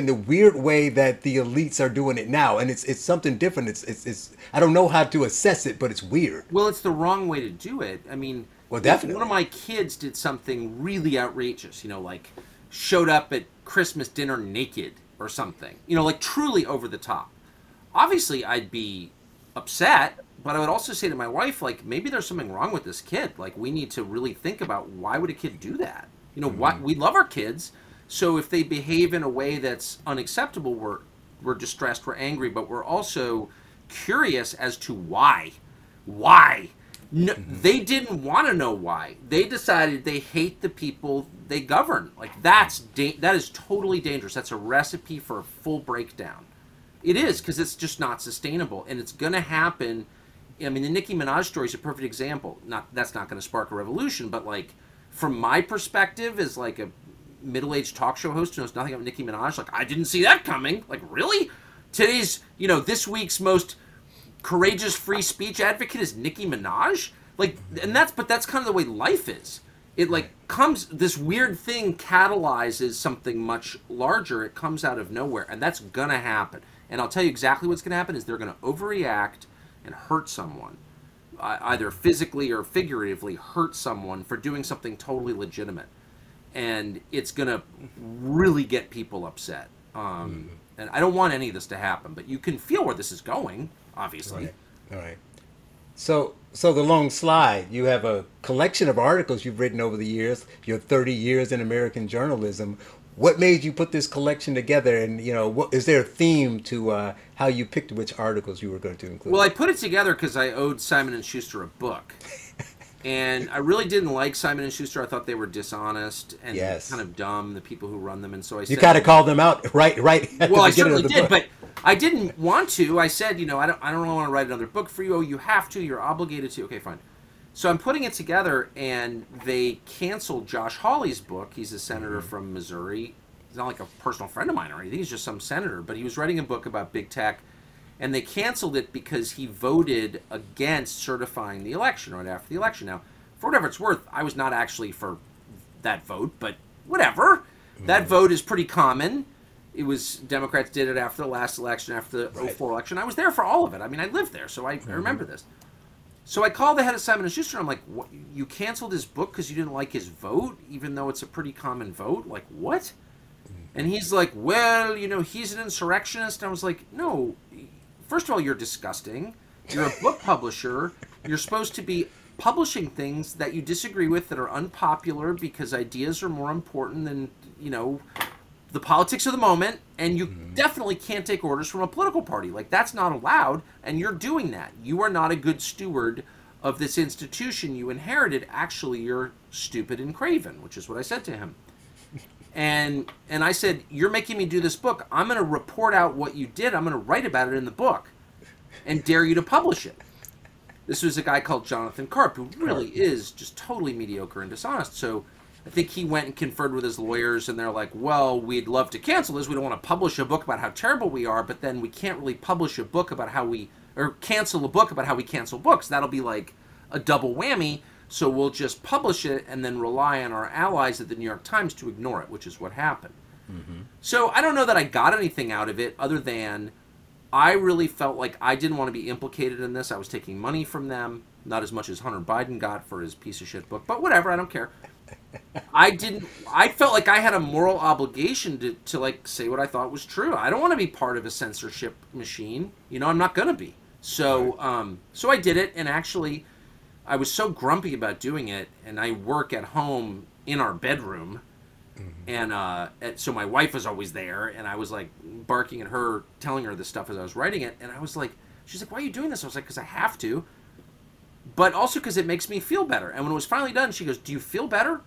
the weird way that the elites are doing it now. And it's something different. It's I don't know how to assess it, but it's weird. Well, it's the wrong way to do it. I mean, well, definitely. One of my kids did something really outrageous, you know, like showed up at Christmas dinner naked or something, you know, like truly over the top. Obviously, I'd be upset, but I would also say to my wife, like, maybe there's something wrong with this kid. Like, we need to really think about, why would a kid do that? You know, what we love our kids. So if they behave in a way that's unacceptable, we're distressed, we're angry, but we're also curious as to why. Why? No, they didn't want to know why. They decided they hate the people they govern. Like, that is totally dangerous. That's a recipe for a full breakdown. It is, because it's just not sustainable, and it's going to happen. I mean, the Nicki Minaj story is a perfect example. That's not going to spark a revolution, but like, from my perspective, as like a middle-aged talk show host who knows nothing about Nicki Minaj, like, I didn't see that coming. Like, really? Today's, you know, this week's most courageous free speech advocate is Nicki Minaj? Like, and that's kind of the way life is. It like comes, this weird thing catalyzes something much larger. It comes out of nowhere, and that's gonna happen. And I'll tell you exactly what's gonna happen is they're gonna overreact and hurt someone, either physically or figuratively hurt someone for doing something totally legitimate, and it's gonna really get people upset. And I don't want any of this to happen, but you can feel where this is going, obviously. Right. All right. So the long slide, you have a collection of articles you've written over the years, your 30 years in American journalism. What made you put this collection together? And, you know, is there a theme to how you picked which articles you were going to include? Well, I put it together because I owed Simon & Schuster a book. And I really didn't like Simon & Schuster. I thought they were dishonest and kind of dumb, the people who run them. And so I said... You kind of called them out right at well, the I certainly of the did, book. but I didn't want to. I said, you know, I don't really want to write another book for you. Oh, you have to. You're obligated to. Okay, fine. So I'm putting it together, and they canceled Josh Hawley's book. He's a senator from Missouri. He's not like a personal friend of mine or anything. He's just some senator. But he was writing a book about big tech, and they canceled it because he voted against certifying the election right after the election. Now, for whatever it's worth, I was not actually for that vote, but whatever. That vote is pretty common. It was, Democrats did it after the last election, after the 04 election. I was there for all of it. I mean, I lived there, so I remember this. So I called the head of Simon & Schuster. I'm like, what, you canceled his book because you didn't like his vote, even though it's a pretty common vote? Like, what? And he's like, well, you know, he's an insurrectionist. And I was like, no, first of all, you're disgusting. You're a book publisher. You're supposed to be publishing things that you disagree with, that are unpopular, because ideas are more important than, you know, the politics of the moment, and you definitely can't take orders from a political party. Like, that's not allowed, and you're doing that. You are not a good steward of this institution you inherited. Actually, you're stupid and craven, which is what I said to him. And I said, you're making me do this book. I'm going to report out what you did. I'm going to write about it in the book and dare you to publish it. This was a guy called Jonathan Karp, who really is just totally mediocre and dishonest. So I think he went and conferred with his lawyers, and they're like, well, we'd love to cancel this. We don't want to publish a book about how terrible we are, but then we can't really publish a book about how we, or cancel a book about how we cancel books. That'll be like a double whammy. So we'll just publish it and then rely on our allies at the New York Times to ignore it, which is what happened. Mm-hmm. So I don't know that I got anything out of it other than I really felt like I didn't want to be implicated in this. I was taking money from them, not as much as Hunter Biden got for his piece of shit book, but whatever, I don't care. I felt like I had a moral obligation to like say what I thought was true. I don't want to be part of a censorship machine. You know, I'm not going to be. So, so I did it, and actually I was so grumpy about doing it, and I work at home in our bedroom, and so my wife was always there, and I was like barking at her, telling her this stuff as I was writing it, and I was like, she's like, why are you doing this? I was like, because I have to, but also because it makes me feel better. And when it was finally done, she goes, do you feel better?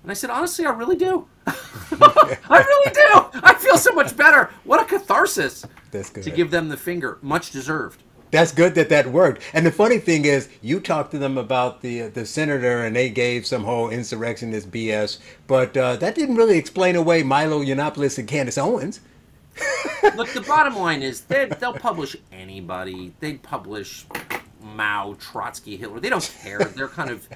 And I said, honestly, I really do. I really do. I feel so much better. What a catharsis. That's good. To give them the finger. Much deserved. That's good that worked. And the funny thing is, you talked to them about the senator, and they gave some whole insurrectionist BS, but that didn't really explain away Milo Yiannopoulos and Candace Owens. Look, the bottom line is they'll publish anybody. They'd publish Mao, Trotsky, Hitler. They don't care. They're kind of,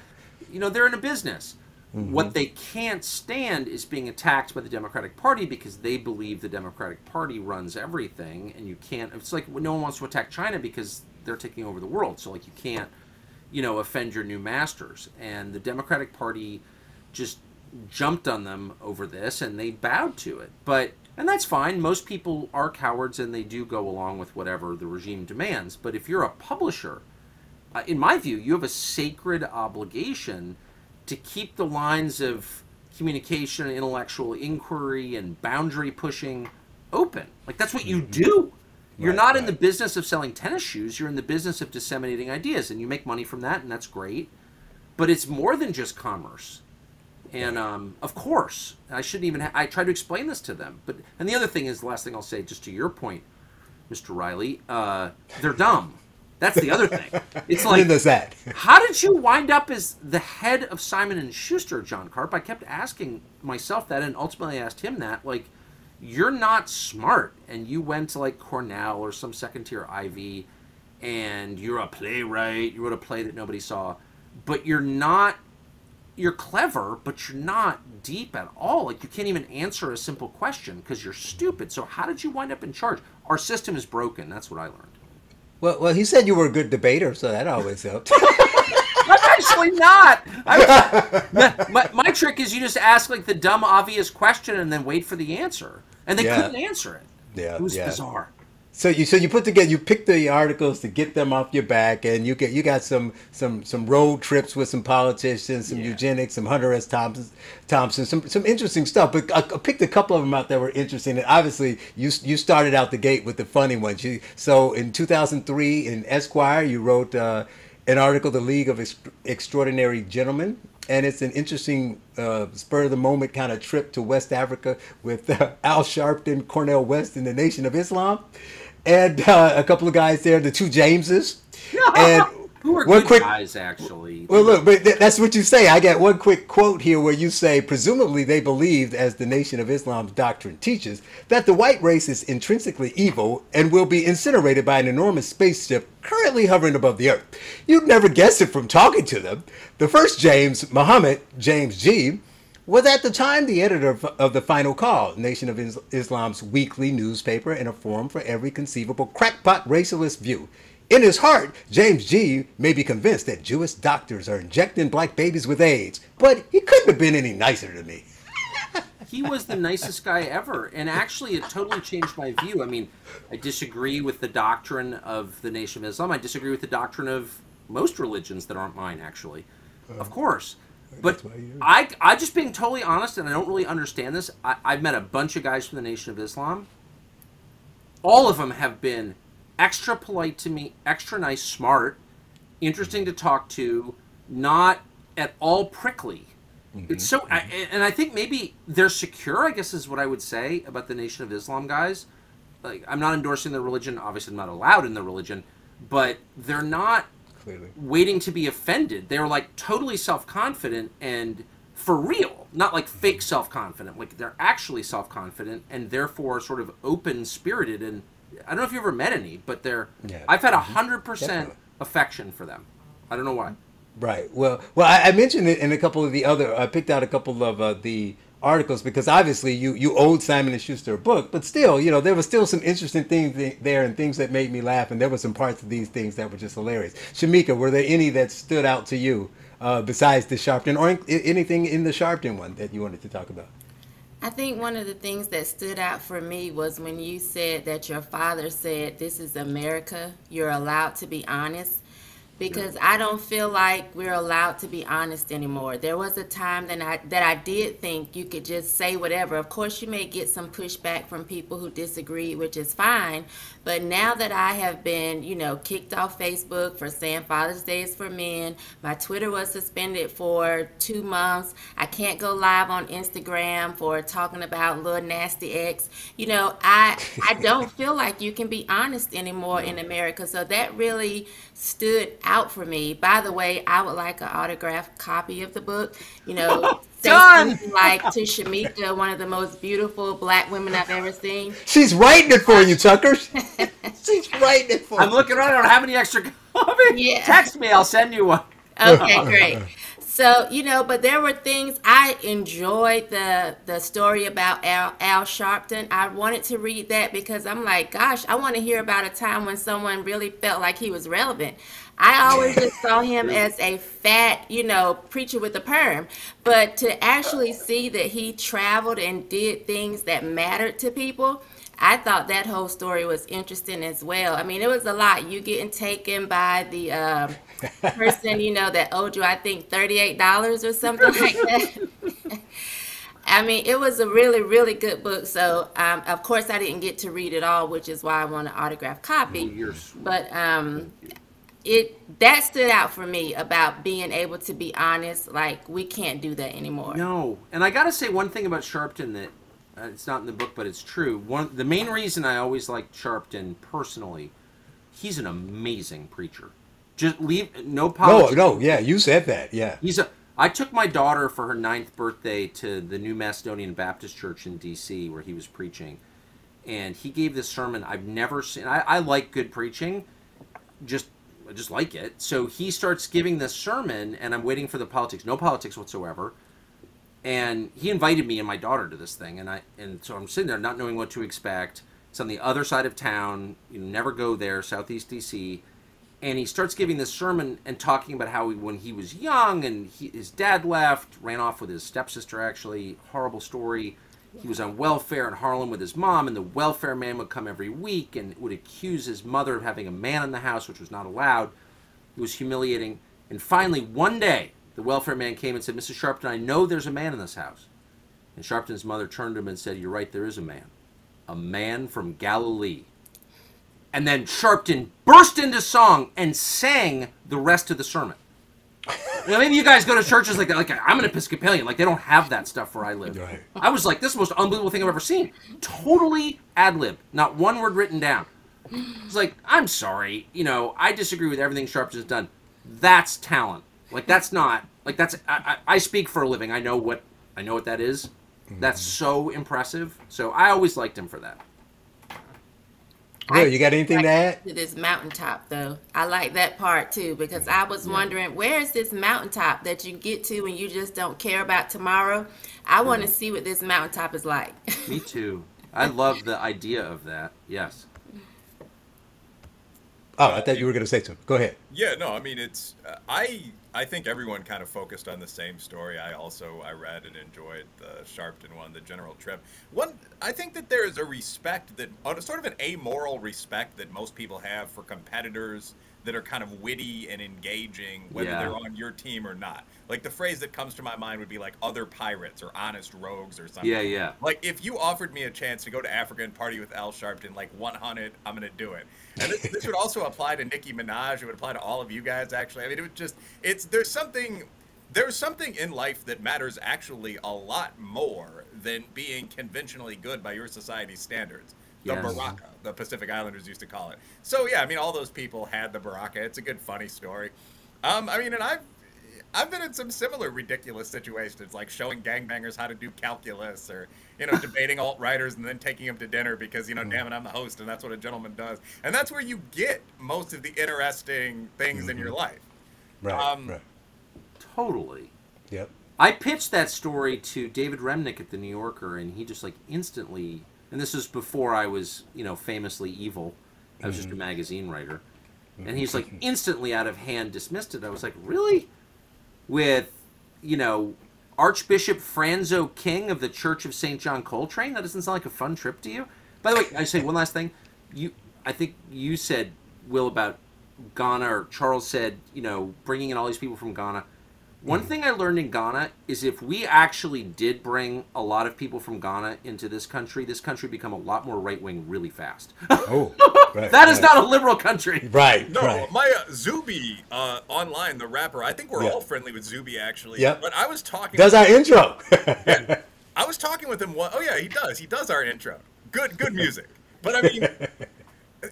you know, they're in a business. Mm-hmm. What they can't stand is being attacked by the Democratic Party because they believe the Democratic Party runs everything, and you can't. It's like no one wants to attack China because they're taking over the world. So like you can't, you know, offend your new masters. And the Democratic Party just jumped on them over this, and they bowed to it. And that's fine. Most people are cowards, and they do go along with whatever the regime demands. But if you're a publisher, in my view, you have a sacred obligation to keep the lines of communication and intellectual inquiry and boundary pushing open. Like, that's what you do. You're not in the business of selling tennis shoes. You're in the business of disseminating ideas, and you make money from that, and that's great. But it's more than just commerce. And, of course, I shouldn't even I tried to explain this to them. And the other thing is, the last thing I'll say, just to your point, Mr. Riley, they're dumb. That's the other thing. It's like, how did you wind up as the head of Simon & Schuster, John Karp? I kept asking myself that, and ultimately I asked him that. Like, you're not smart, and you went to, like, Cornell or some second-tier Ivy, and you're a playwright. You wrote a play that nobody saw. But you're not... You're clever, but you're not deep at all. Like, you can't even answer a simple question because you're stupid. So how did you wind up in charge? Our system is broken. That's what I learned. Well, he said you were a good debater, so that always helped. I'm actually not. My trick is you just ask like the dumb, obvious question and then wait for the answer, and they couldn't answer it. Yeah, it was bizarre. So you put together, you picked the articles to get them off your back, and you got some road trips with some politicians, some eugenics, some Hunter S. Thompson, some interesting stuff. But I picked a couple of them out that were interesting. And obviously, you started out the gate with the funny ones. So in 2003 in Esquire, you wrote an article, "The League of Extraordinary Gentlemen." And it's an interesting spur of the moment kind of trip to West Africa with Al Sharpton, Cornel West, and the Nation of Islam. And a couple of guys there, the two Jameses. And who are good guys, actually. Well, look, but that's what you say. I got one quick quote here where you say, presumably they believed, as the Nation of Islam's doctrine teaches, that the white race is intrinsically evil and will be incinerated by an enormous spaceship currently hovering above the earth. You'd never guess it from talking to them. The first James, Muhammad, James G., was at the time the editor of The Final Call, Nation of Islam's weekly newspaper and a forum for every conceivable crackpot racialist view. In his heart, James G. may be convinced that Jewish doctors are injecting black babies with AIDS, but he couldn't have been any nicer to me. He was the nicest guy ever, and actually it totally changed my view. I mean, I disagree with the doctrine of the Nation of Islam. I disagree with the doctrine of most religions that aren't mine, actually. Of course. But I just being totally honest, and I don't really understand this, I've met a bunch of guys from the Nation of Islam. All of them have been extra polite to me, extra nice, smart, interesting to talk to, not at all prickly. It's so, and I think maybe they're secure, I guess is what I would say about the Nation of Islam guys. Like, I'm not endorsing their religion, obviously I'm not allowed in the religion, but they're not waiting to be offended. They're like totally self-confident and for real. not like fake self-confident, like they're actually self-confident and therefore sort of open-spirited. And I don't know if you ever met any, but I've had 100% affection for them. I don't know why. Right. Well, I mentioned it in a couple of the other. I picked out a couple of the articles because obviously you owed Simon and Schuster a book, but still, there was still some interesting things there and things that made me laugh, and there were some parts of these things that were just hilarious. Shemeka, were there any that stood out to you besides the Sharpton, or anything in the Sharpton one that you wanted to talk about? I think one of the things that stood out for me was when you said that your father said, "This is America. You're allowed to be honest." Because I don't feel like we're allowed to be honest anymore. There was a time that I did think you could just say whatever. Of course, you may get some pushback from people who disagree, which is fine. But now that I have been, kicked off Facebook for saying Father's Day is for men, my Twitter was suspended for 2 months. I can't go live on Instagram for talking about Lil Nasty X. I don't feel like you can be honest anymore in America. So that really stood out for me. By the way, I would like an autographed copy of the book. Say something like to Shemeka, one of the most beautiful black women I've ever seen. She's writing it for you, Tucker. She's writing it for you. I'm looking around. I don't have any extra copies. Yeah. Text me. I'll send you one. Okay, great. So, but there were things. I enjoyed the story about Al Sharpton. I wanted to read that because I'm like, gosh, I want to hear about a time when someone really felt like he was relevant. I always just saw him as a fat, preacher with a perm. But to actually see that he traveled and did things that mattered to people, I thought that whole story was interesting as well. I mean, it was a lot. You getting taken by the person, that owed you, I think, $38 or something like that. I mean, it was a really, really good book. So, of course, I didn't get to read it all, which is why I want an autographed copy. But that stood out for me about being able to be honest. Like, we can't do that anymore. No. And I got to say one thing about Sharpton that it's not in the book, but it's true. The main reason I always liked Sharpton personally, he's an amazing preacher. Just no politics. No, yeah, you said that, yeah. I took my daughter for her 9th birthday to the New Macedonian Baptist Church in D.C. where he was preaching, and he gave this sermon I've never seen. I like good preaching, I just like it. So he starts giving this sermon, and I'm waiting for the politics. No politics whatsoever. And he invited me and my daughter to this thing, and so I'm sitting there not knowing what to expect. It's on the other side of town. You never go there, Southeast D.C., and he starts giving this sermon and talking about how when he was young and his dad left, ran off with his stepsister, actually, horrible story. He was on welfare in Harlem with his mom, and the welfare man would come every week and would accuse his mother of having a man in the house, which was not allowed. It was humiliating. And finally, one day, the welfare man came and said, "Mrs. Sharpton, I know there's a man in this house." And Sharpton's mother turned to him and said, "You're right, there is a man from Galilee." And then Sharpton burst into song and sang the rest of the sermon. Maybe you guys go to churches like that. Like, I'm an Episcopalian. Like, they don't have that stuff where I live. Right. I was like, this is the most unbelievable thing I've ever seen. Totally ad-lib. Not one word written down. It's like, I'm sorry. I disagree with everything Sharpton's done. That's talent. Like, that's not... Like, that's... I speak for a living. I know what that is. That's so impressive. So I always liked him for that. Well, you got anything to add? To this mountaintop, though. I like that part, too, because I was wondering, where is this mountaintop that you get to and you just don't care about tomorrow? I want to see what this mountaintop is like. Me too. I love the idea of that. Yes. Oh, I thought you were going to say something. Go ahead. Yeah, no, I mean, it's... I think everyone kind of focused on the same story. I read and enjoyed the Sharpton one, the General Trip. I think that there is a respect that, sort of an amoral respect that most people have for competitors that are kind of witty and engaging, whether they're on your team or not. Like, the phrase that comes to my mind would be like other pirates or honest rogues or something. Yeah. Like, if you offered me a chance to go to Africa and party with Al Sharpton, like 100, I'm going to do it. And this would also apply to Nicki Minaj. It would apply to all of you guys, actually. I mean, it would just, there's something in life that matters actually a lot more than being conventionally good by your society's standards. The Baraka, the Pacific Islanders used to call it. So, yeah, I mean, all those people had the Baraka. It's a good, funny story. I mean, and I've been in some similar ridiculous situations, like showing gangbangers how to do calculus, or debating alt-righters and then taking them to dinner because damn it, I'm the host and that's what a gentleman does. And that's where you get most of the interesting things in your life. Right. Totally. Yep. I pitched that story to David Remnick at the New Yorker, and he just like instantly. And this was before I was, famously evil. I was just a magazine writer. And he's like instantly out of hand dismissed it. I was like, really? With, Archbishop Franzo King of the Church of St. John Coltrane? That doesn't sound like a fun trip to you? By the way, I say one last thing. I think you said, Will, about Ghana, or Charles said, bringing in all these people from Ghana. One thing I learned in Ghana is if we actually did bring a lot of people from Ghana into this country become a lot more right-wing really fast. Oh, right. That is not a liberal country. Right. No, right. my Zuby online, the rapper, I think we're all friendly with Zuby, actually. Yep. But I was talking... Does our intro. Yeah, I was talking with him oh, yeah, he does. He does our intro. Good music. But, I mean...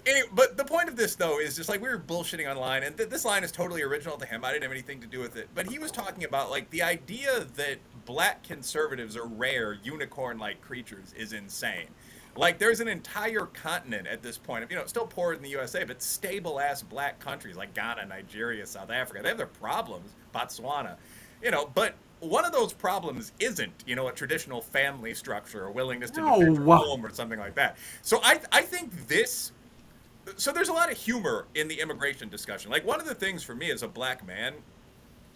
Anyway, but the point of this, though, is just like we were bullshitting online, and this line is totally original to him. I didn't have anything to do with it. But he was talking about, like, the idea that black conservatives are rare, unicorn-like creatures is insane. Like, there's an entire continent at this point, still poorer than the USA, but stable-ass black countries like Ghana, Nigeria, South Africa. They have their problems, Botswana, but one of those problems isn't, a traditional family structure or willingness to defend your home or something like that. So I think this... So there's a lot of humor in the immigration discussion. Like, one of the things for me as a black man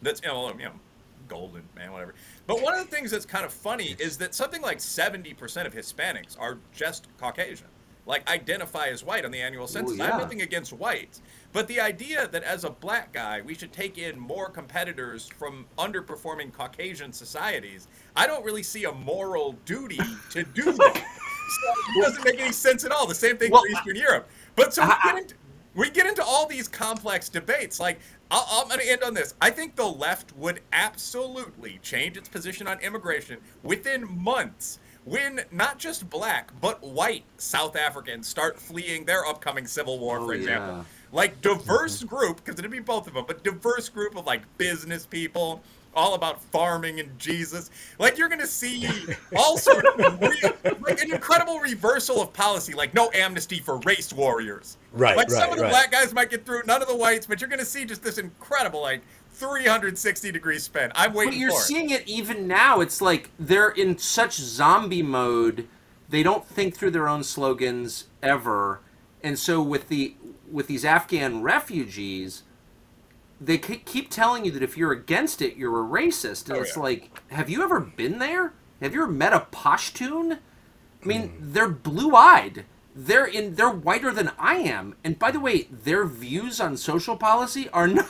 that's, golden, man, whatever. But one of the things that's kind of funny is that something like 70% of Hispanics are just Caucasian. Like, identify as white on the annual census. I have nothing against whites. But the idea that as a black guy, we should take in more competitors from underperforming Caucasian societies, I don't really see a moral duty to do that. So it doesn't make any sense at all. The same thing for Eastern Europe. But so we get into all these complex debates. Like, I'm going to end on this. I think the left would absolutely change its position on immigration within months when not just black, but white South Africans start fleeing their upcoming civil war, for example. Like, diverse group, because it'd be both of them, but diverse group of, like, business people, all about farming and Jesus. Like, you're going to see all sort of like an incredible reversal of policy, like no amnesty for race warriors. Right, like some of the black guys might get through, none of the whites, but you're going to see just this incredible, like, 360-degree spin. I'm waiting for it. But you're seeing it even now. It's like they're in such zombie mode. They don't think through their own slogans ever. And so with these Afghan refugees, they keep telling you that if you're against it, you're a racist. And it's like, have you ever been there? Have you ever met a Pashtun? I mean, they're blue-eyed. They're whiter than I am. And by the way, their views on social policy are not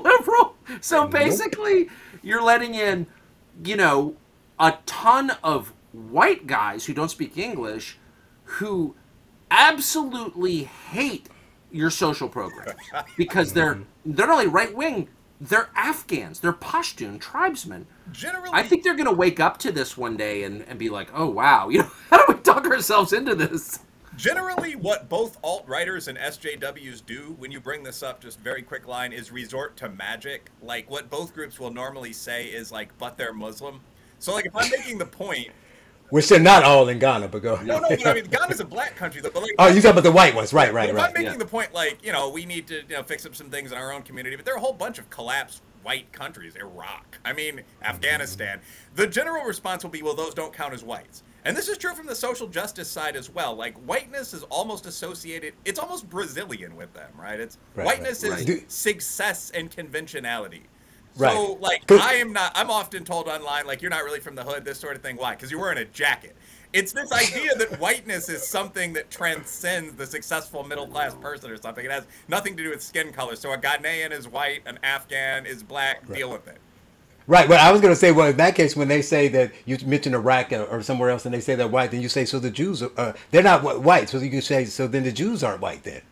liberal. So basically, you're letting in, a ton of white guys who don't speak English who absolutely hate your social programs because they're not only right-wing, they're Afghans, they're Pashtun tribesmen. Generally, I think they're going to wake up to this one day and be like, oh, wow, how do we talk ourselves into this? Generally, what both alt-righters and SJWs do when you bring this up, just very quick line, is resort to magic. Like, what both groups will normally say is, like, but they're Muslim. So, like, if I'm making the point... Which they're not all in Ghana, but go ahead. No, but I mean, Ghana's a black country, though. But like, oh, you talking about the white ones. Right. If I'm making the point, like, we need to fix up some things in our own community, but there are a whole bunch of collapsed white countries. Iraq. I mean, Afghanistan. The general response will be, well, those don't count as whites. And this is true from the social justice side as well. Like, whiteness is almost associated, it's almost Brazilian with them, right? Whiteness is success and conventionality. So, like, I'm often told online, like, you're not really from the hood, this sort of thing. Why? Because you're wearing a jacket. It's this idea that whiteness is something that transcends the successful middle-class person or something. It has nothing to do with skin color. So a Ghanaian is white, an Afghan is black, deal with it. Right. Well, I was going to say, well, in that case, when they say that you mentioned Iraq or somewhere else and they say they're white, then you say, so the Jews, they're not white. So you can say, so then the Jews aren't white then.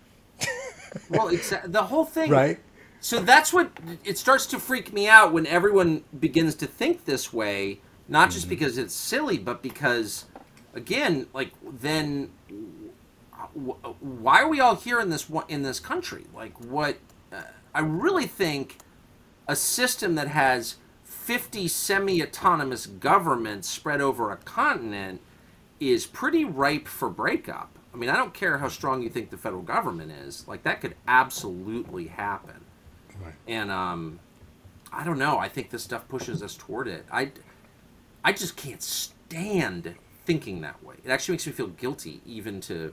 Well, it's the whole thing. Right. So that's what, it starts to freak me out when everyone begins to think this way, not just because it's silly, but because, again, like, then why are we all here in this country? Like, what, I really think a system that has 50 semi-autonomous governments spread over a continent is pretty ripe for breakup. I mean, I don't care how strong you think the federal government is. Like, that could absolutely happen. Right. And I don't know. I think this stuff pushes us toward it. I just can't stand thinking that way. It actually makes me feel guilty even to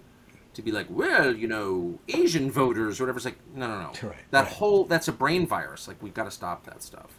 be like, well, you know, Asian voters or whatever. It's like, no. Right. That's a brain virus. Like, we've got to stop that stuff.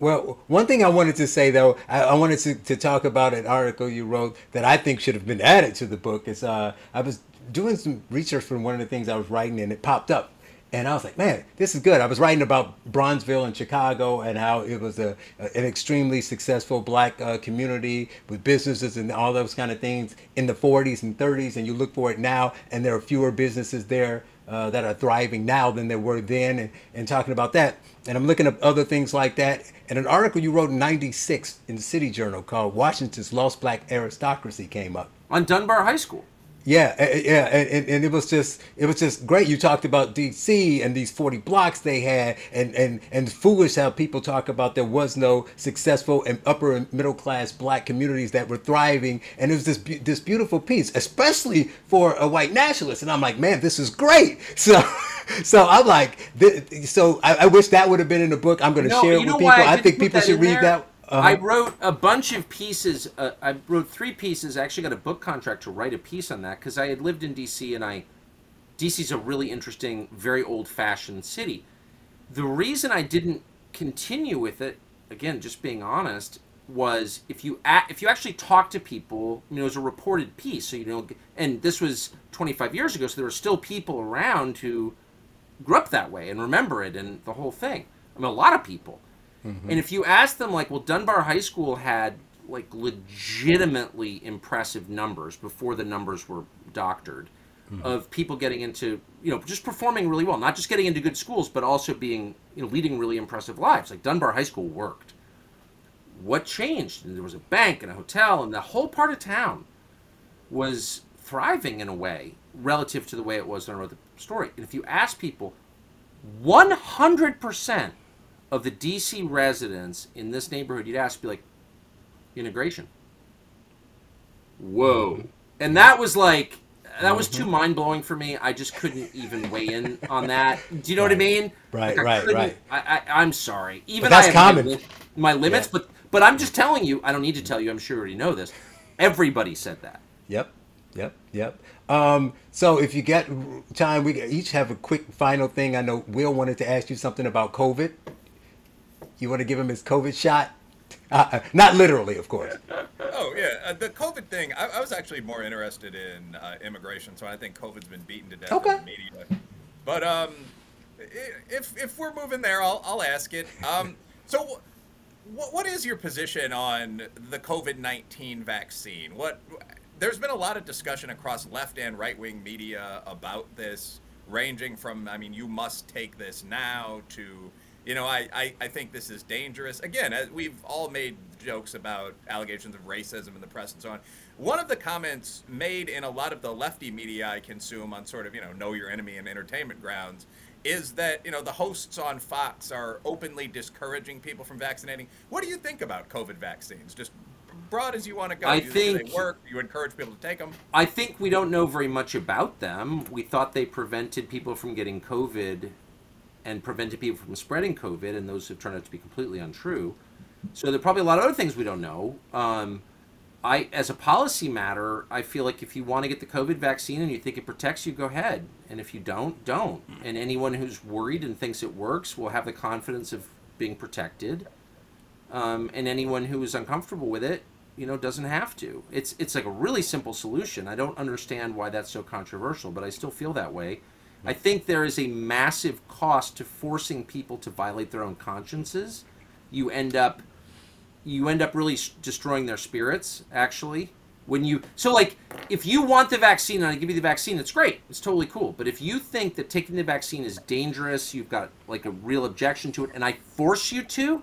Well, one thing I wanted to say, though, I wanted to talk about an article you wrote that I think should have been added to the book. It's I was doing some research for one of the things I was writing, and it popped up. And I was like, man, this is good. I was writing about Bronzeville in Chicago and how it was an extremely successful black community with businesses and all those kind of things in the 40s and 30s. And you look for it now, and there are fewer businesses there that are thriving now than there were then, and talking about that. And I'm looking up other things like that. And an article you wrote in '96 in the City Journal called Washington's Lost Black Aristocracy came up. On Dunbar High School. Yeah, and it was just great. You talked about D.C. and these 40 blocks they had, and foolish how people talk about there was no successful and upper and middle class black communities that were thriving, and it was this beautiful piece, especially for a white nationalist. And I'm like, man, this is great. So I'm like, I wish that would have been in the book. I'm going to share it with people. I think people should read that. I wrote a bunch of pieces. I wrote 3 pieces. I actually got a book contract to write a piece on that because I had lived in D.C. and D.C.'s a really interesting, very old-fashioned city. The reason I didn't continue with it, again, just being honest, was if you actually talk to people, I mean, it was a reported piece, so you know, and this was 25 years ago, so there were still people around who grew up that way and remember it and the whole thing. I mean, a lot of people. Mm-hmm. And if you ask them, like, well, Dunbar High School had, like, legitimately impressive numbers before the numbers were doctored, mm-hmm. of people getting into, you know, just performing really well, not just getting into good schools, but also being, you know, leading really impressive lives. Like, Dunbar High School worked. What changed? And there was a bank and a hotel, and the whole part of town was thriving in a way relative to the way it was when I wrote the story. And if you ask people, 100% of the D.C. residents in this neighborhood, you'd ask, be like, integration. Whoa. And that was like, that was too mind-blowing for me. I just couldn't even weigh in on that. Do you know what I mean? Right, like right. I'm sorry. Even but that's I have common. My limits, yeah. But I'm just telling you, I don't need to tell you, I'm sure you already know this. Everybody said that. Yep. So if you get time, we each have a quick final thing. I know Will wanted to ask you something about COVID. You want to give him his COVID shot? Not literally, of course. Oh, yeah. The COVID thing, I was actually more interested in immigration, so I think COVID's been beaten to death in the media. But if we're moving there, I'll ask it. So what is your position on the COVID-19 vaccine? There's been a lot of discussion across left and right-wing media about this, ranging from, I mean, you must take this now to, you know, I think this is dangerous. Again, we've all made jokes about allegations of racism in the press and so on. One of the comments made in a lot of the lefty media I consume on sort of, you know your enemy and entertainment grounds is that, you know, the hosts on Fox are openly discouraging people from vaccinating. What do you think about COVID vaccines? Just broad as you want to go. I think think they work. You encourage people to take them. I think we don't know very much about them. We thought they prevented people from getting COVID and prevented people from spreading COVID, and those have turned out to be completely untrue. So there are probably a lot of other things we don't know. As a policy matter, I feel like if you want to get the COVID vaccine and you think it protects you, go ahead. And if you don't, don't. And anyone who's worried and thinks it works will have the confidence of being protected. And anyone who is uncomfortable with it, you know, doesn't have to. It's like a really simple solution. I don't understand why that's so controversial, but I still feel that way. I think there is a massive cost to forcing people to violate their own consciences. You end up really destroying their spirits, actually. So like, if you want the vaccine and I give you the vaccine, it's great. It's totally cool. But if you think that taking the vaccine is dangerous, you've got like a real objection to it, and I force you to,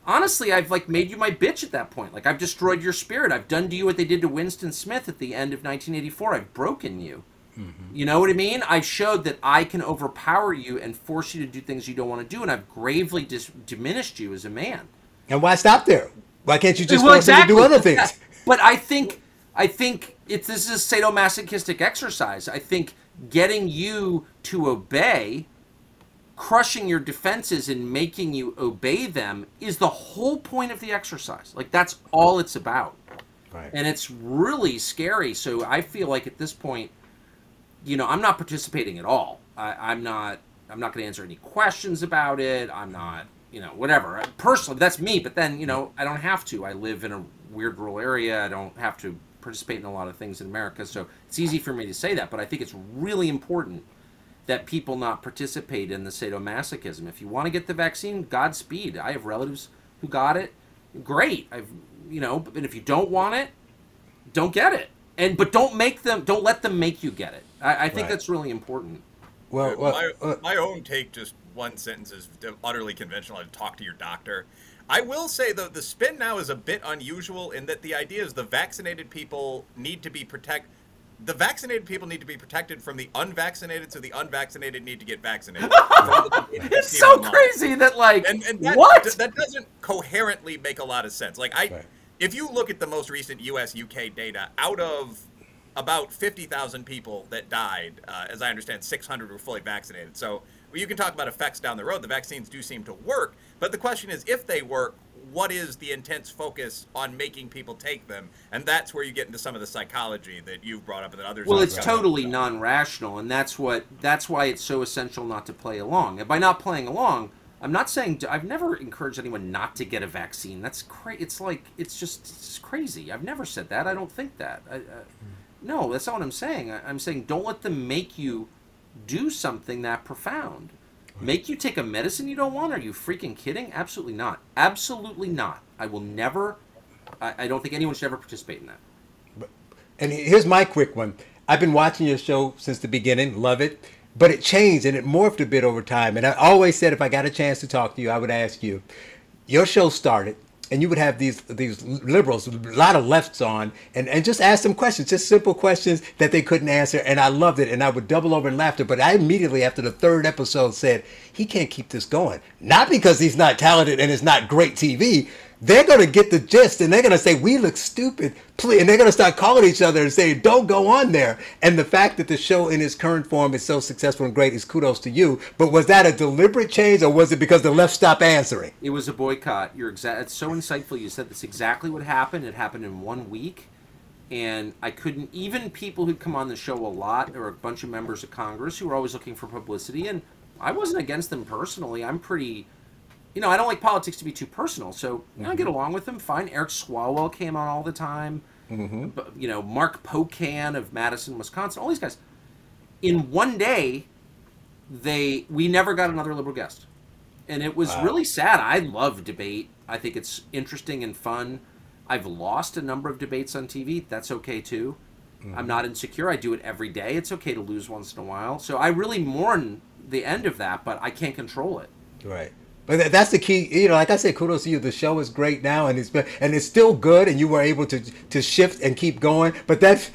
honestly, I've like made you my bitch at that point. Like, I've destroyed your spirit. I've done to you what they did to Winston Smith at the end of 1984. I've broken you. You know what I mean? I showed that I can overpower you and force you to do things you don't want to do, and I've gravely diminished you as a man. And why stop there? Why can't you just force him to do other things? Yeah. But I think this is a sadomasochistic exercise. I think getting you to obey, crushing your defenses and making you obey them is the whole point of the exercise. Like, that's all it's about. Right. And it's really scary. So I feel like at this point, you know, I'm not participating at all. I'm not going to answer any questions about it. I'm not, you know, whatever. Personally, that's me. But then, you know, I don't have to. I live in a weird rural area. I don't have to participate in a lot of things in America. So it's easy for me to say that. But I think it's really important that people not participate in the sadomasochism. If you want to get the vaccine, Godspeed. I have relatives who got it. Great. You know, but if you don't want it, don't get it. But don't let them make you get it. I think that's really important. Well, my own take, just one sentence, is utterly conventional. I'd talk to your doctor. I will say, though, the spin now is a bit unusual in that the idea is the vaccinated people need to be protected. The vaccinated people need to be protected from the unvaccinated, so the unvaccinated need to get vaccinated. It's so crazy that, like, and that, what? That doesn't coherently make a lot of sense. Like, if you look at the most recent US-UK data, out of about 50,000 people that died, as I understand, 600 were fully vaccinated. So you can talk about effects down the road. The vaccines do seem to work. But the question is, if they work, what is the intense focus on making people take them? And that's where you get into some of the psychology that you've brought up and that others. Well, it's totally non-rational, and that's why it's so essential not to play along. And by not playing along, I'm not saying I've never encouraged anyone not to get a vaccine. That's crazy. It's crazy. I've never said that. I don't think that. No, that's not what I'm saying. I'm saying don't let them make you do something that profound. Make you take a medicine you don't want? Are you freaking kidding? Absolutely not. Absolutely not. I will never. I don't think anyone should ever participate in that. And here's my quick one. I've been watching your show since the beginning. Love it. But it changed and it morphed a bit over time. And I always said if I got a chance to talk to you, I would ask you. Your show started, and you would have these liberals, a lot of lefts on, and just ask them questions, just simple questions that they couldn't answer. And I loved it, and I would double over in laughter. But I immediately, after the third episode, said, he can't keep this going. Not because he's not talented and it's not great TV. They're going to get the gist, and they're going to say, we look stupid, please. And they're going to start calling each other and say, don't go on there. And the fact that the show in its current form is so successful and great is kudos to you. But was that a deliberate change, or was it because the left stopped answering? It was a boycott. It's so insightful. You said that's exactly what happened. It happened in 1 week. And I couldn't, even people who'd come on the show a lot, or a bunch of members of Congress who were always looking for publicity, and I wasn't against them personally. I'm pretty... You know, I don't like politics to be too personal, so I get along with them. Fine. Eric Swalwell came on all the time. But, you know, Mark Pocan of Madison, Wisconsin, all these guys. In one day, we never got another liberal guest. And it was really sad. I love debate. I think it's interesting and fun. I've lost a number of debates on TV. That's okay, too. I'm not insecure. I do it every day. It's okay to lose once in a while. So I really mourn the end of that, but I can't control it. Right. But that's the key. You know, like I said, kudos to you. The show is great now, and it's still good, and you were able to shift and keep going. But that's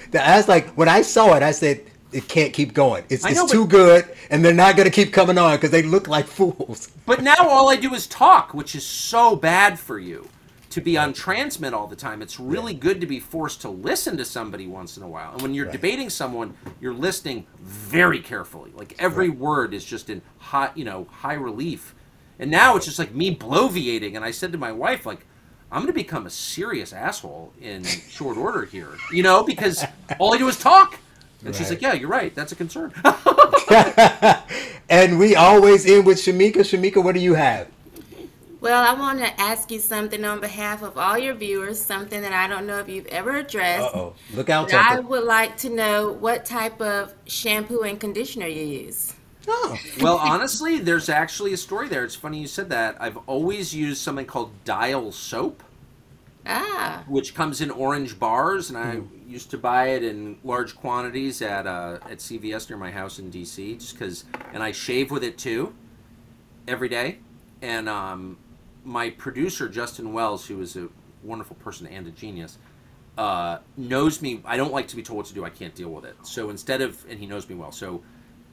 like when I saw it, I said it can't keep going. It's too good, and they're not going to keep coming on because they look like fools. But now all I do is talk, which is so bad for you to be on transmit all the time. It's really good to be forced to listen to somebody once in a while. And when you're debating someone, you're listening very carefully. Like every word is just in high relief. And now it's just like me bloviating. And I said to my wife, like, I'm going to become a serious asshole in short order here, you know, because all I do is talk. And she's like, yeah, you're right. That's a concern. And we always end with Shemeka. Shemeka, what do you have? Well, I want to ask you something on behalf of all your viewers, something that I don't know if you've ever addressed. Uh-oh. Look out, Tucker. Tucker. I would like to know what type of shampoo and conditioner you use. Oh. Well, honestly, there's actually a story there. It's funny you said that. I've always used something called Dial soap, which comes in orange bars, and I used to buy it in large quantities at CVS near my house in D.C. just because, and I shave with it too, every day. And my producer Justin Wells, who is a wonderful person and a genius, knows me. I don't like to be told what to do. I can't deal with it. So instead of, and he knows me well. So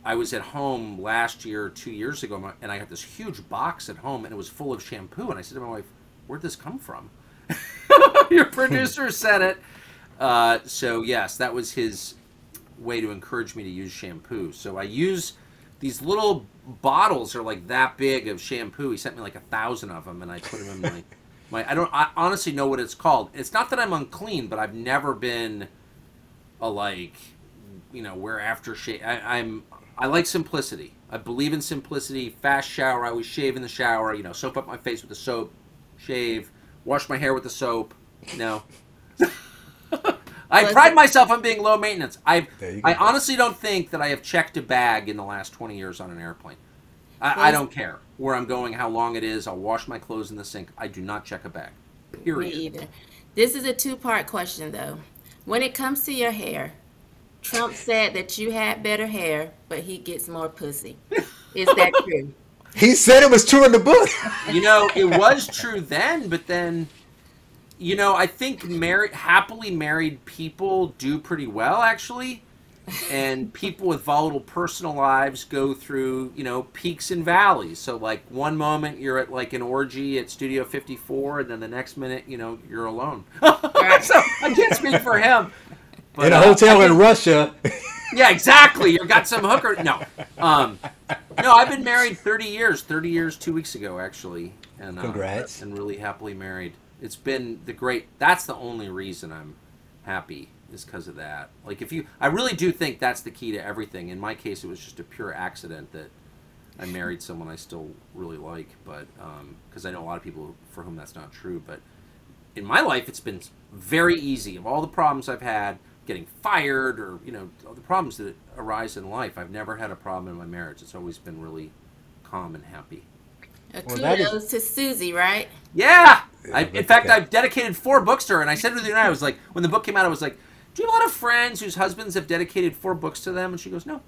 I was at home last year, 2 years ago, and I had this huge box at home, and it was full of shampoo. And I said to my wife, "Where'd this come from?" Your producer said it. So yes, that was his way to encourage me to use shampoo. So I use these little bottles are like that big of shampoo. He sent me like 1,000 of them, and I put them in I honestly know what it's called. It's not that I'm unclean, but I've never been a wear aftershave. I like simplicity. I believe in simplicity. Fast shower. I always shave in the shower. Soap up my face with the soap, shave, wash my hair with the soap. I pride myself on being low maintenance. I honestly don't think that I have checked a bag in the last 20 years on an airplane. I don't care where I'm going, how long it is. I'll wash my clothes in the sink. I do not check a bag. Period. Me either. This is a two-part question, though. When it comes to your hair, Trump said that you had better hair, but he gets more pussy. Is that true? He said it was true in the book. It was true then, but then... I think happily married people do pretty well, actually. And people with volatile personal lives go through, peaks and valleys. So, like, one moment you're at, like, an orgy at Studio 54, and then the next minute, you're alone. So, I can't speak for him. But, in a hotel in Russia. Yeah, exactly. You got some hooker. No. No, I've been married 30 years. 30 years 2 weeks ago, actually. And, congrats. And really happily married. It's been that's the only reason I'm happy is because of that. Like I really do think that's the key to everything. In my case, it was just a pure accident that I married someone I still really like, but because I know a lot of people for whom that's not true. But in my life, it's been very easy. Of all the problems I've had, getting fired or, all the problems that arise in life, I've never had a problem in my marriage. It's always been really calm and happy. Kudos to Susie, right? Yeah. In fact, I've dedicated 4 books to her, and I said to her the other night, I was like, when the book came out, I was like, do you have a lot of friends whose husbands have dedicated 4 books to them? And she goes, no.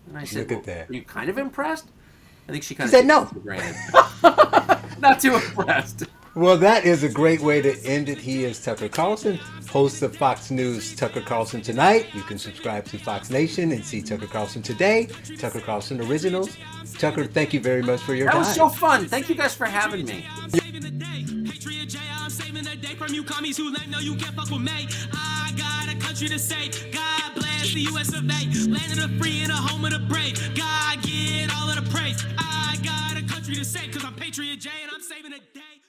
And I said, Look at that. Are you kind of impressed? I think she kind of said no. For granted. Not too impressed. Well, that is a great way to end it. He is Tucker Carlson, host of Fox News Tucker Carlson Tonight. You can subscribe to Fox Nation and see Tucker Carlson Today, Tucker Carlson Originals. Tucker, thank you very much for your time. That was so fun. Thank you guys for having me. I'm saving the day from you commies who lame, no, you can't fuck with me. I got a country to say, God bless the US of A. Land of the free and a home of the brave. God get all of the praise. I got a country to say, cause I'm Patriot J and I'm saving the day.